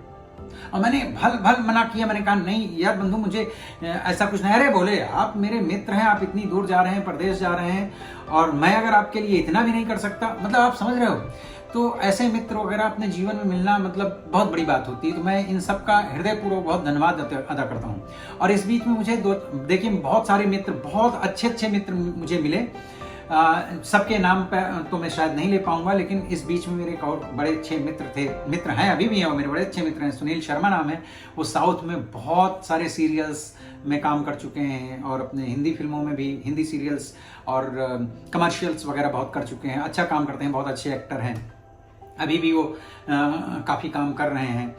और मैंने भल मना किया, मैंने कहा नहीं यार बंधु, मुझे ऐसा कुछ नहीं। अरे बोले आप मेरे मित्र हैं, आप इतनी दूर जा रहे हैं, प्रदेश जा रहे हैं, और मैं अगर आपके लिए इतना भी नहीं कर सकता, मतलब आप समझ रहे हो। तो ऐसे मित्र वगैरह अपने जीवन में मिलना मतलब बहुत बड़ी बात होती है। तो मैं इन सब का हृदयपूर्वक बहुत धन्यवाद अदा करता हूँ। और इस बीच में मुझे देखिए बहुत सारे मित्र, बहुत अच्छे मित्र मुझे मिले। सबके नाम पे तो मैं शायद नहीं ले पाऊंगा, लेकिन इस बीच में मेरे एक और बड़े अच्छे मित्र हैं, अभी भी हैं, वो मेरे बड़े अच्छे मित्र हैं। सुनील शर्मा नाम है, वो साउथ में बहुत सारे सीरियल्स में काम कर चुके हैं और अपने हिंदी फिल्मों में भी, हिंदी सीरियल्स और कमर्शियल्स वगैरह बहुत कर चुके हैं। अच्छा काम करते हैं, बहुत अच्छे एक्टर हैं, अभी भी वो काफ़ी काम कर रहे हैं।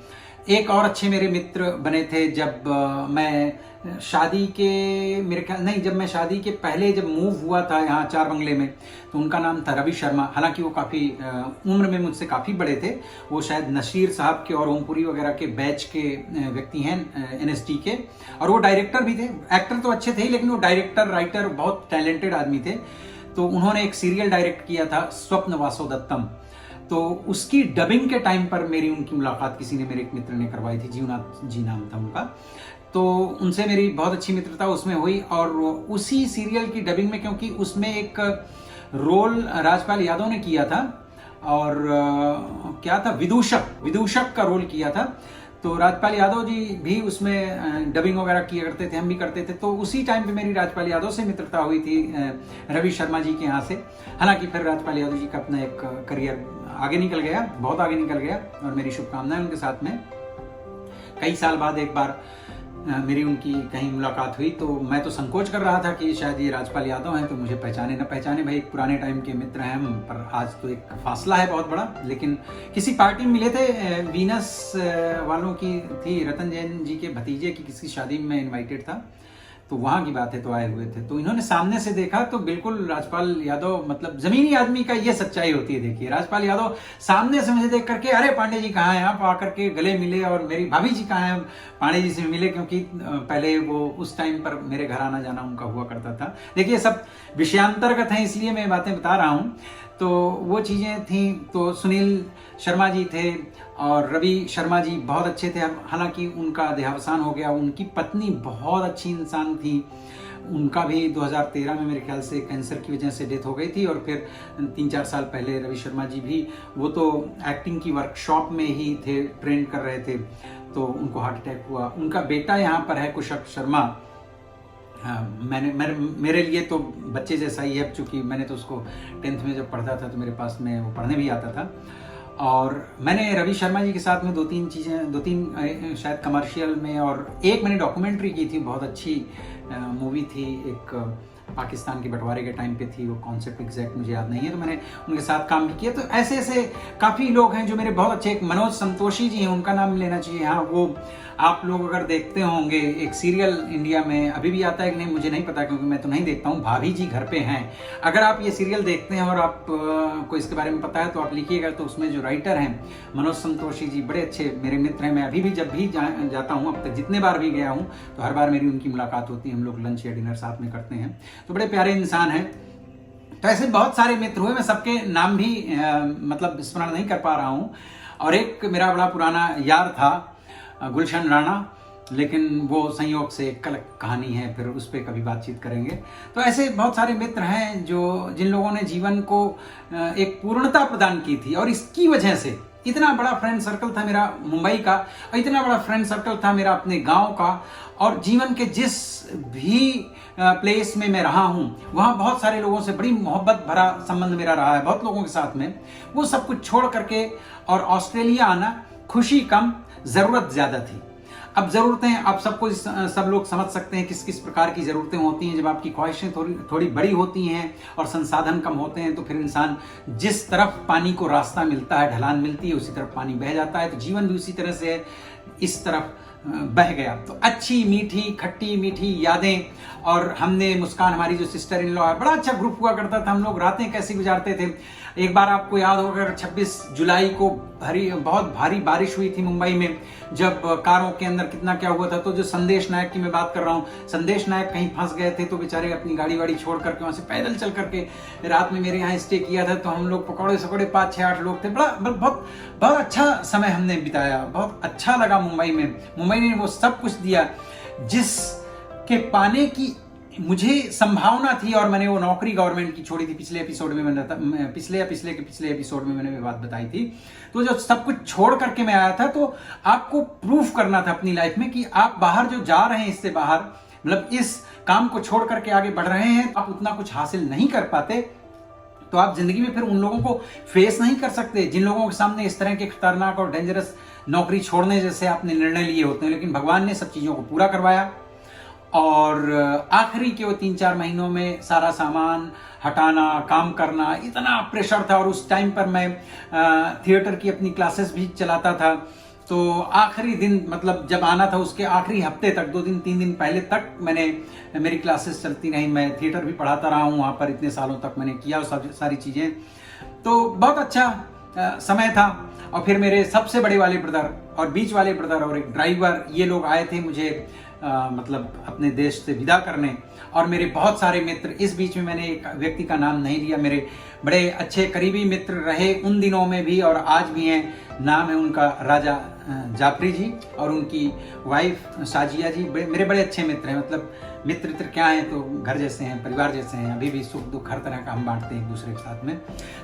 एक और अच्छे मेरे मित्र बने थे जब मैं शादी के, मेरे ख्याल नहीं, जब मैं शादी के पहले जब मूव हुआ था यहाँ 4 बंगले में, तो उनका नाम था रवि शर्मा। हालांकि वो काफ़ी उम्र में मुझसे काफ़ी बड़े थे। वो शायद नशीर साहब के और ओमपुरी वगैरह के बैच के व्यक्ति हैं, NSD के, और वो डायरेक्टर भी थे। एक्टर तो अच्छे थे, लेकिन वो डायरेक्टर, राइटर, बहुत टैलेंटेड आदमी थे। तो उन्होंने एक सीरियल डायरेक्ट किया था, स्वप्न वासोदत्तम। तो उसकी डबिंग के टाइम पर मेरी उनकी मुलाकात किसी ने, मेरे एक मित्र ने करवाई थी, जीवनाथ जी नाम था उनका। तो उनसे मेरी बहुत अच्छी मित्रता उसमें हुई। और उसी सीरियल की डबिंग में, क्योंकि उसमें एक रोल राजपाल यादव ने किया था, और क्या था, विदूषक का रोल किया था। तो राजपाल यादव जी भी उसमें डबिंग वगैरह किया करते थे, हम भी करते थे। तो उसी टाइम पे मेरी राजपाल यादव से मित्रता हुई थी, रवि शर्मा जी के यहाँ से। हालांकि फिर राजपाल यादव जी का अपना एक करियर आगे निकल गया, बहुत आगे निकल गया, और मेरी शुभकामनाएं उनके साथ में। कई साल बाद एक बार मेरी उनकी कहीं मुलाकात हुई, तो मैं तो संकोच कर रहा था कि शायद ये राजपाल यादव हैं, तो मुझे पहचाने न पहचाने, भाई एक पुराने टाइम के मित्र हैं हम, पर आज तो एक फासला है बहुत बड़ा। लेकिन किसी पार्टी में मिले थे, वीनस वालों की थी, रतन जैन जी के भतीजे की किसी शादी में इन्वाइटेड था। तो वहां की बात है, तो आए हुए थे। तो इन्होंने सामने से देखा तो बिल्कुल राजपाल यादव, मतलब जमीनी आदमी का ये सच्चाई होती है। देखिए राजपाल यादव सामने से मुझे देख करके, अरे पांडे जी कहाँ हैं आप, आकर के गले मिले, और मेरी भाभी जी कहाँ हैं, पांडे जी से मिले, क्योंकि पहले वो उस टाइम पर मेरे घर आना जाना उनका हुआ करता था। देखिए सब विषयांतर्गत है, इसलिए मैं बातें बता रहा हूँ। तो वो चीजें थी। तो सुनील शर्मा जी थे और रवि शर्मा जी बहुत अच्छे थे, हालांकि उनका देहावसान हो गया। उनकी पत्नी बहुत अच्छी इंसान थी, उनका भी 2013 में मेरे ख्याल से कैंसर की वजह से डेथ हो गई थी। और फिर 3-4 साल पहले रवि शर्मा जी भी, वो तो एक्टिंग की वर्कशॉप में ही थे, ट्रेन कर रहे थे, तो उनको हार्ट अटैक हुआ। उनका बेटा यहाँ पर है कुशक शर्मा। मेरे लिए तो बच्चे जैसा ही है, चूंकि मैंने तो उसको 10th में जब पढ़ता था तो मेरे पास में वो पढ़ने भी आता था। और मैंने रवि शर्मा जी के साथ में दो तीन शायद कमर्शियल में, और एक मैंने डॉक्यूमेंट्री की थी, बहुत अच्छी मूवी थी, एक पाकिस्तान के बंटवारे के टाइम पे थी, वो कॉन्सेप्ट एग्जैक्ट मुझे याद नहीं है, तो मैंने उनके साथ काम भी किया। तो ऐसे ऐसे काफ़ी लोग हैं जो मेरे बहुत अच्छे। एक मनोज संतोषी जी हैं, उनका नाम लेना चाहिए। हाँ, वो आप लोग अगर देखते होंगे, एक सीरियल इंडिया में अभी भी आता है कि नहीं मुझे नहीं पता, क्योंकि मैं तो नहीं देखता हूँ, भाभी जी घर पे हैं। अगर आप ये सीरियल देखते हैं और आप को इसके बारे में पता है तो आप लिखिएगा। तो उसमें जो राइटर हैं मनोज संतोषी जी, बड़े अच्छे मेरे मित्र हैं। मैं अभी भी जब भी जाता हूँ, अब तक जितने बार भी गया हूँ, तो हर बार मेरी उनकी मुलाकात होती है, हम लोग लंच या डिनर साथ में करते हैं। तो बड़े प्यारे इंसान हैं। तो ऐसे बहुत सारे मित्र हुए, मैं सबके नाम भी मतलब स्मरण नहीं कर पा रहा हूँ। और एक मेरा बड़ा पुराना यार था गुलशन राणा, लेकिन वो संयोग से एक अलग कहानी है, फिर उस पर कभी बातचीत करेंगे। तो ऐसे बहुत सारे मित्र हैं जो जिन लोगों ने जीवन को एक पूर्णता प्रदान की थी। और इसकी वजह से इतना बड़ा फ्रेंड सर्कल था मेरा मुंबई का, और इतना बड़ा फ्रेंड सर्कल था मेरा अपने गांव का। और जीवन के जिस भी प्लेस में मैं रहा हूं, वहां बहुत सारे लोगों से बड़ी मोहब्बत भरा संबंध मेरा रहा है, बहुत लोगों के साथ में। वो सब कुछ छोड़ करके और ऑस्ट्रेलिया आना, खुशी कम जरूरत ज्यादा थी। अब जरूरतें आप सबको, सब लोग समझ सकते हैं किस किस प्रकार की जरूरतें होती हैं। जब आपकी ख्वाहिशें थोड़ी बड़ी होती हैं और संसाधन कम होते हैं, तो फिर इंसान जिस तरफ पानी को रास्ता मिलता है, ढलान मिलती है, उसी तरफ पानी बह जाता है। तो जीवन भी उसी तरह से इस तरफ बह गया। तो अच्छी मीठी खट्टी मीठी यादें, और हमने मुस्कान हमारी जो सिस्टर इन लॉ है, बड़ा अच्छा ग्रुप हुआ करता था। हम लोग रातें कैसे गुजारते थे। एक बार आपको याद होगा 26 जुलाई को बहुत भारी बारिश हुई थी मुंबई में, जब कारों के अंदर कितना क्या हुआ था। तो जो संदेश नायक की मैं बात कर रहा हूँ, संदेश नायक कहीं फंस गए थे, तो बेचारे अपनी गाड़ी वाड़ी छोड़ करके वहां से पैदल चल करके रात में मेरे यहाँ स्टे किया था। तो हम लोग पकौड़े सकौड़े 5-6-8 लोग थे। बहुत अच्छा समय हमने बिताया, बहुत अच्छा लगा मुंबई में। मुंबई ने वो सब कुछ दिया जिसके पाने की मुझे संभावना थी, और मैंने वो नौकरी गवर्नमेंट की छोड़ी थी। पिछले एपिसोड में मैंने पिछले एपिसोड में मैंने बात बताई थी। तो जो सब कुछ छोड़ करके मैं आया था, तो आपको प्रूफ करना था अपनी लाइफ में कि आप बाहर जो जा रहे हैं, इससे बाहर, मतलब इस काम को छोड़ करके आगे बढ़ रहे हैं, आप उतना कुछ हासिल नहीं कर पाते, तो आप जिंदगी में फिर उन लोगों को फेस नहीं कर सकते जिन लोगों के सामने इस तरह के खतरनाक और डेंजरस नौकरी छोड़ने जैसे आपने निर्णय लिए होते हैं। लेकिन भगवान ने सब चीजों को पूरा करवाया, और आखिरी के वो 3-4 महीनों में सारा सामान हटाना, काम करना, इतना प्रेशर था। और उस टाइम पर मैं थिएटर की अपनी क्लासेस भी चलाता था। तो आखिरी दिन, मतलब जब आना था उसके आखिरी हफ्ते तक, 2-3 दिन पहले तक मेरी क्लासेस चलती रही। मैं थिएटर भी पढ़ाता रहा हूँ वहाँ पर, इतने सालों तक मैंने किया सारी चीज़ें। तो बहुत अच्छा समय था। और फिर मेरे सबसे बड़े वाले ब्रदर और बीच वाले ब्रदर और एक ड्राइवर, ये लोग आए थे मुझे मतलब अपने देश से विदा करने। और मेरे बहुत सारे मित्र, इस बीच में मैंने एक व्यक्ति का नाम नहीं लिया, मेरे बड़े अच्छे करीबी मित्र रहे उन दिनों में भी और आज भी हैं। नाम है उनका राजा जाफरी जी, और उनकी वाइफ साजिया जी। मेरे बड़े अच्छे मित्र हैं, मतलब मित्र क्या हैं, तो घर जैसे हैं, परिवार जैसे हैं। अभी भी सुख दुख हर तरह का हम बांटते हैं एक दूसरे के साथ में।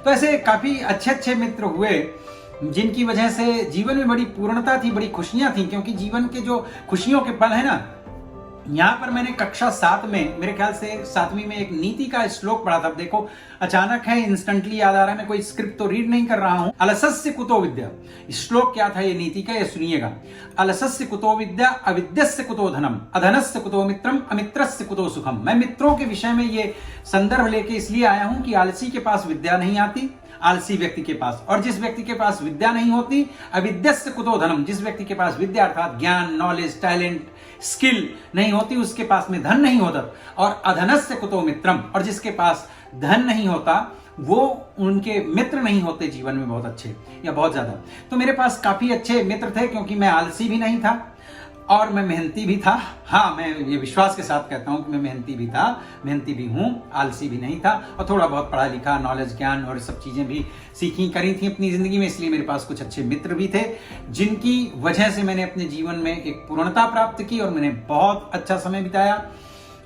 तो ऐसे काफी अच्छे मित्र हुए, जिनकी वजह से जीवन में बड़ी पूर्णता थी, बड़ी खुशियां थी। क्योंकि जीवन के जो खुशियों के पल है ना, यहाँ पर मैंने कक्षा 7 में, मेरे ख्याल से 7वीं में, एक नीति का श्लोक पढ़ा था। देखो अचानक है, इंस्टेंटली याद आ रहा है, मैं कोई स्क्रिप्ट तो रीड नहीं कर रहा हूं। अलसस्य कुतो विद्या, श्लोक क्या था ये नीति का, ये सुनिएगा। अलसस्य कुतो विद्या, अविद्यस्य कुतो धनम, अधनस्य कुतो मित्रम, अमित्रस्य कुतो सुखम। मैं मित्रों के विषय में ये संदर्भ लेके इसलिए आया हूं कि आलसी के पास विद्या नहीं आती, आलसी व्यक्ति के पास, और जिस व्यक्ति के पास विद्या नहीं होती, अविद्यस्य कुतो धनम, जिस व्यक्ति के पास विद्या अर्थात ज्ञान, नॉलेज, टैलेंट, स्किल नहीं होती, उसके पास में धन नहीं होता। और अधनस्य कुतो मित्रम, और जिसके पास धन नहीं होता वो उनके मित्र नहीं होते जीवन में बहुत अच्छे या बहुत ज्यादा। तो मेरे पास काफी अच्छे मित्र थे, क्योंकि मैं आलसी भी नहीं था और मैं मेहनती भी था। हाँ, मैं ये विश्वास के साथ कहता हूं कि मैं मेहनती भी था, मेहनती भी हूं, आलसी भी नहीं था, और थोड़ा बहुत पढ़ा लिखा, नॉलेज, ज्ञान और सब चीजें भी सीखी करी थी अपनी जिंदगी में। इसलिए मेरे पास कुछ अच्छे मित्र भी थे, जिनकी वजह से मैंने अपने जीवन में एक पूर्णता प्राप्त की और मैंने बहुत अच्छा समय बिताया।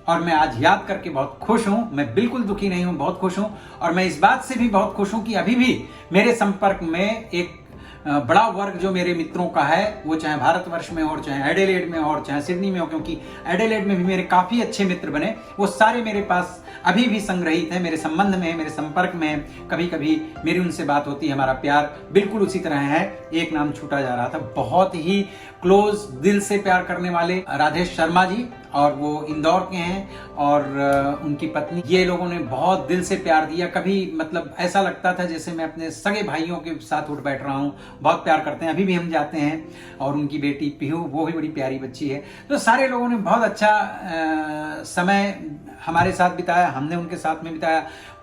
और मैं आज याद करके बहुत खुश हूं, मैं बिल्कुल दुखी नहीं हूं, बहुत खुश हूं। और मैं इस बात से भी बहुत खुश हूं कि अभी भी मेरे संपर्क में एक बड़ा वर्ग जो मेरे मित्रों का है, वो चाहे भारतवर्ष में हो, चाहे एडिलेड में हो, और चाहे सिडनी में हो, क्योंकि एडिलेड में भी मेरे काफी अच्छे मित्र बने। वो सारे मेरे पास अभी भी संग्रहित है, मेरे संबंध में, मेरे संपर्क में है। कभी कभी मेरी उनसे बात होती है, हमारा प्यार बिल्कुल उसी तरह है। एक नाम छूटा जा रहा था, बहुत ही क्लोज, दिल से प्यार करने वाले राधेश शर्मा जी, और वो इंदौर के हैं, और उनकी पत्नी। ये लोगों ने बहुत दिल से प्यार दिया। कभी मतलब ऐसा लगता था जैसे मैं अपने सगे भाइयों के साथ उठ बैठ रहा हूँ। बहुत प्यार करते हैं, अभी भी हम जाते हैं। और उनकी बेटी पीहू, वो भी बड़ी प्यारी बच्ची है। तो सारे लोगों ने बहुत अच्छा समय हमारे साथ बिताया, हमने उनके साथ में बिताया।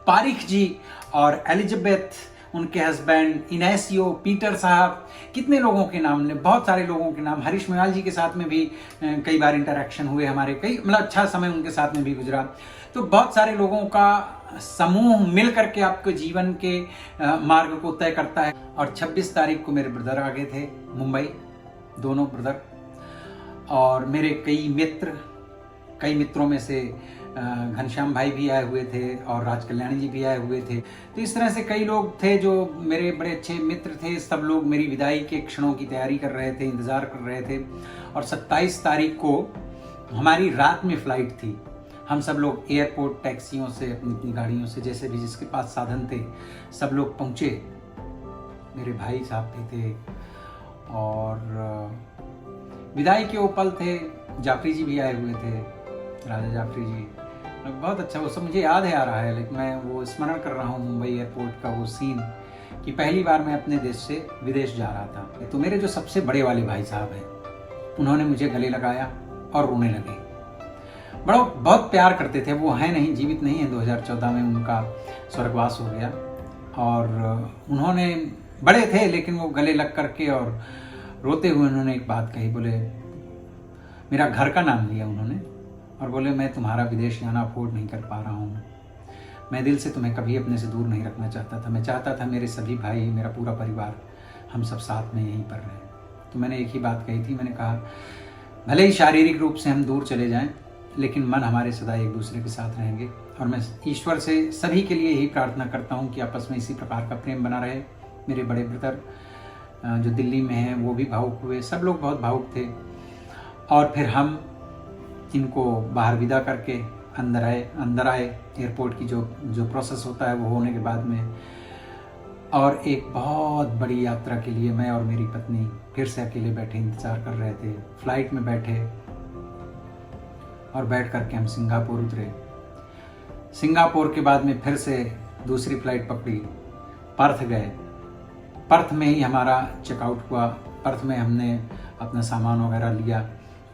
पारिक जी और एलिजाबेथ, उनके हस्बैंड, इनेसियो, पीटर साहब, कितने लोगों के नाम ने, बहुत सारे लोगों के नाम। हरीश मेवाल जी के साथ में भी कई बार इंटरेक्शन हुए हमारे, कई मतलब अच्छा समय उनके साथ में भी गुजरा। तो बहुत सारे लोगों का समूह मिल करके आपके जीवन के मार्ग को तय करता है। और 26 तारीख को मेरे ब्रदर आ गए थे मुंबई, दोनों ब्रदर, और मेरे कई मित्रों में से घनश्याम भाई भी आए हुए थे और राज कल्याणी जी भी आए हुए थे। तो इस तरह से कई लोग थे जो मेरे बड़े अच्छे मित्र थे। सब लोग मेरी विदाई के क्षणों की तैयारी कर रहे थे, इंतजार कर रहे थे। और 27 तारीख को हमारी रात में फ्लाइट थी। हम सब लोग एयरपोर्ट टैक्सियों से, अपनी गाड़ियों से, जैसे भी जिसके पास साधन थे, सब लोग पहुंचे। मेरे भाई साहब भी थे और विदाई के वो पल थे। जाफरी जी भी आए हुए थे, राजा जाफरी जी। बहुत अच्छा, वो सब मुझे याद है आ रहा है, लेकिन मैं वो स्मरण कर रहा हूँ मुंबई एयरपोर्ट का वो सीन, कि पहली बार मैं अपने देश से विदेश जा रहा था। तो मेरे जो सबसे बड़े वाले भाई साहब हैं, उन्होंने मुझे गले लगाया और रोने लगे। बहुत प्यार करते थे। वो हैं नहीं, जीवित नहीं है, 2014 में उनका स्वर्गवास हो गया। और उन्होंने, बड़े थे लेकिन वो गले लग करके और रोते हुए उन्होंने एक बात कही। बोले, मेरा घर का नाम लिया उन्होंने, और बोले, मैं तुम्हारा विदेश जाना अफोर्ड नहीं कर पा रहा हूँ। मैं दिल से तुम्हें कभी अपने से दूर नहीं रखना चाहता था। मैं चाहता था मेरे सभी भाई, मेरा पूरा परिवार, हम सब साथ में यहीं पर रहें। तो मैंने एक ही बात कही थी, मैंने कहा, भले ही शारीरिक रूप से हम दूर चले जाएं, लेकिन मन हमारे सदा एक दूसरे के साथ रहेंगे। और मैं ईश्वर से सभी के लिए यही प्रार्थना करता हूँ कि आपस में इसी प्रकार का प्रेम बना रहे। मेरे बड़े ब्रदर जो दिल्ली में हैं, वो भी भावुक हुए, सब लोग बहुत भावुक थे। और फिर हम इनको बाहर विदा करके अंदर आए एयरपोर्ट की जो प्रोसेस होता है वो होने के बाद में। और एक बहुत बड़ी यात्रा के लिए मैं और मेरी पत्नी फिर से अकेले बैठे इंतजार कर रहे थे। फ्लाइट में बैठे और बैठ करके हम सिंगापुर उतरे। सिंगापुर के बाद में फिर से दूसरी फ्लाइट पकड़ी, पर्थ गए। पर्थ में ही हमारा चेकआउट हुआ। पर्थ में हमने अपना सामान वगैरह लिया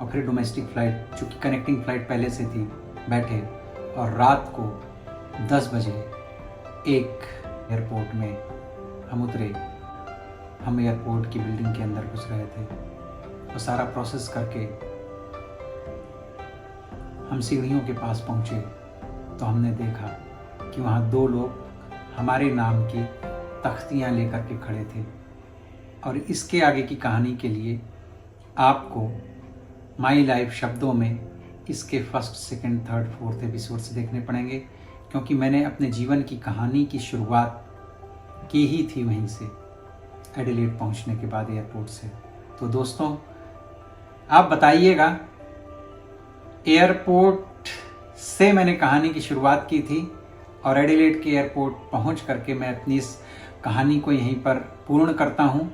और फिर डोमेस्टिक फ्लाइट, चूँकि कनेक्टिंग फ्लाइट पहले से थी, बैठे। और रात को 10 बजे एक एयरपोर्ट में हम उतरे। हम एयरपोर्ट की बिल्डिंग के अंदर घुस रहे थे और सारा प्रोसेस करके हम सीढ़ियों के पास पहुँचे तो हमने देखा कि वहाँ 2 लोग हमारे नाम की तख्तियाँ लेकर के खड़े थे। और इसके आगे की कहानी के लिए आपको माई लाइफ शब्दों में इसके 1st, 2nd, 3rd, 4th episode से देखने पड़ेंगे, क्योंकि मैंने अपने जीवन की कहानी की शुरुआत की ही थी वहीं से, एडिलेड पहुंचने के बाद एयरपोर्ट से। तो दोस्तों, आप बताइएगा, एयरपोर्ट से मैंने कहानी की शुरुआत की थी और एडिलेड के एयरपोर्ट पहुंच करके मैं अपनी इस कहानी को यहीं पर पूर्ण करता हूं।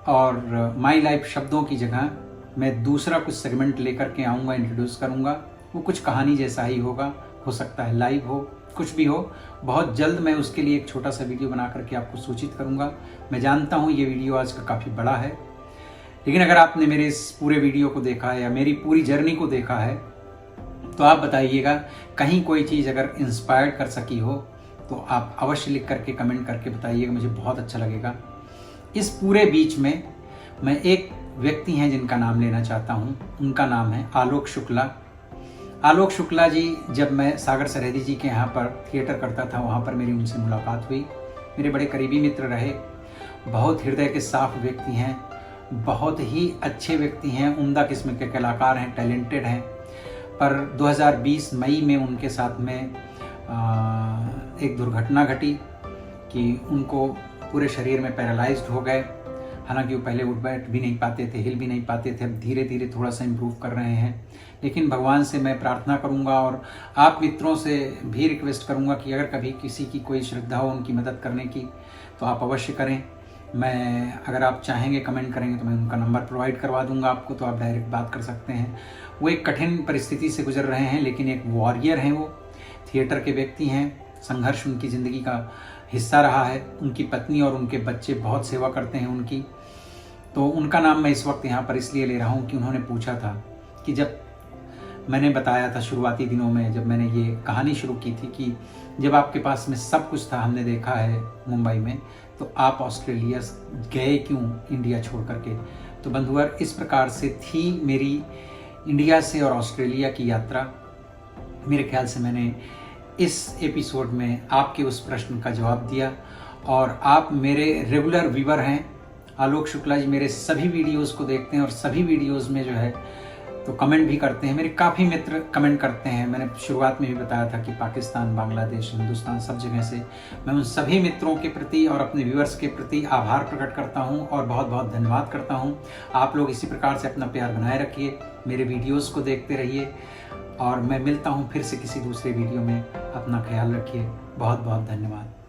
और माई लाइफ शब्दों की जगह मैं दूसरा कुछ सेगमेंट लेकर के आऊँगा, इंट्रोड्यूस करूँगा। वो कुछ कहानी जैसा ही होगा, हो सकता है लाइव हो, कुछ भी हो। बहुत जल्द मैं उसके लिए एक छोटा सा वीडियो बना करके आपको सूचित करूँगा। मैं जानता हूँ ये वीडियो आज का काफ़ी बड़ा है, लेकिन अगर आपने मेरे इस पूरे वीडियो को देखा है या मेरी पूरी जर्नी को देखा है तो आप बताइएगा, कहीं कोई चीज़ अगर इंस्पायर कर सकी हो तो आप अवश्य लिख करके कमेंट करके बताइएगा, मुझे बहुत अच्छा लगेगा। इस पूरे बीच में मैं एक व्यक्ति हैं जिनका नाम लेना चाहता हूं, उनका नाम है आलोक शुक्ला। आलोक शुक्ला जी, जब मैं सागर सरहदी जी के यहाँ पर थिएटर करता था वहाँ पर मेरी उनसे मुलाकात हुई। मेरे बड़े करीबी मित्र रहे, बहुत हृदय के साफ व्यक्ति हैं, बहुत ही अच्छे व्यक्ति हैं, उम्दा किस्म के कलाकार हैं, टैलेंटेड हैं। पर 2020 मई में उनके साथ में एक दुर्घटना घटी कि उनको पूरे शरीर में पैरालाइज्ड हो गए। हालांकि वो पहले उठ बैठ भी नहीं पाते थे, हिल भी नहीं पाते थे, अब धीरे धीरे थोड़ा सा इम्प्रूव कर रहे हैं। लेकिन भगवान से मैं प्रार्थना करूंगा और आप मित्रों से भी रिक्वेस्ट करूंगा कि अगर कभी किसी की कोई श्रद्धा हो उनकी मदद करने की तो आप अवश्य करें। मैं, अगर आप चाहेंगे, कमेंट करेंगे तो मैं उनका नंबर प्रोवाइड करवा दूंगा आपको, तो आप डायरेक्ट बात कर सकते हैं। वो एक कठिन परिस्थिति से गुजर रहे हैं, लेकिन एक वॉरियर हैं, वो थिएटर के व्यक्ति हैं, संघर्ष उनकी ज़िंदगी का हिस्सा रहा है। उनकी पत्नी और उनके बच्चे बहुत सेवा करते हैं उनकी। तो उनका नाम मैं इस वक्त यहाँ पर इसलिए ले रहा हूँ कि उन्होंने पूछा था कि जब मैंने बताया था शुरुआती दिनों में, जब मैंने ये कहानी शुरू की थी कि जब आपके पास में सब कुछ था, हमने देखा है मुंबई में, तो आप ऑस्ट्रेलिया गए क्यों इंडिया छोड़ करके। तो बंधुवर, इस प्रकार से थी मेरी इंडिया से और ऑस्ट्रेलिया की यात्रा। मेरे ख्याल से मैंने इस एपिसोड में आपके उस प्रश्न का जवाब दिया। और आप मेरे रेगुलर व्यूअर हैं। आलोक शुक्ला जी मेरे सभी वीडियोस को देखते हैं और सभी वीडियोस में जो है तो कमेंट भी करते हैं। मेरे काफ़ी मित्र कमेंट करते हैं। मैंने शुरुआत में भी बताया था कि पाकिस्तान, बांग्लादेश, हिंदुस्तान, सब जगह से मैं उन सभी मित्रों के प्रति और अपने व्यूअर्स के प्रति आभार प्रकट करता हूं और बहुत बहुत धन्यवाद करता हूं। आप लोग इसी प्रकार से अपना प्यार बनाए रखिए, मेरे वीडियोज़ को देखते रहिए और मैं मिलता हूँ फिर से किसी दूसरे वीडियो में। अपना ख्याल रखिए। बहुत बहुत धन्यवाद।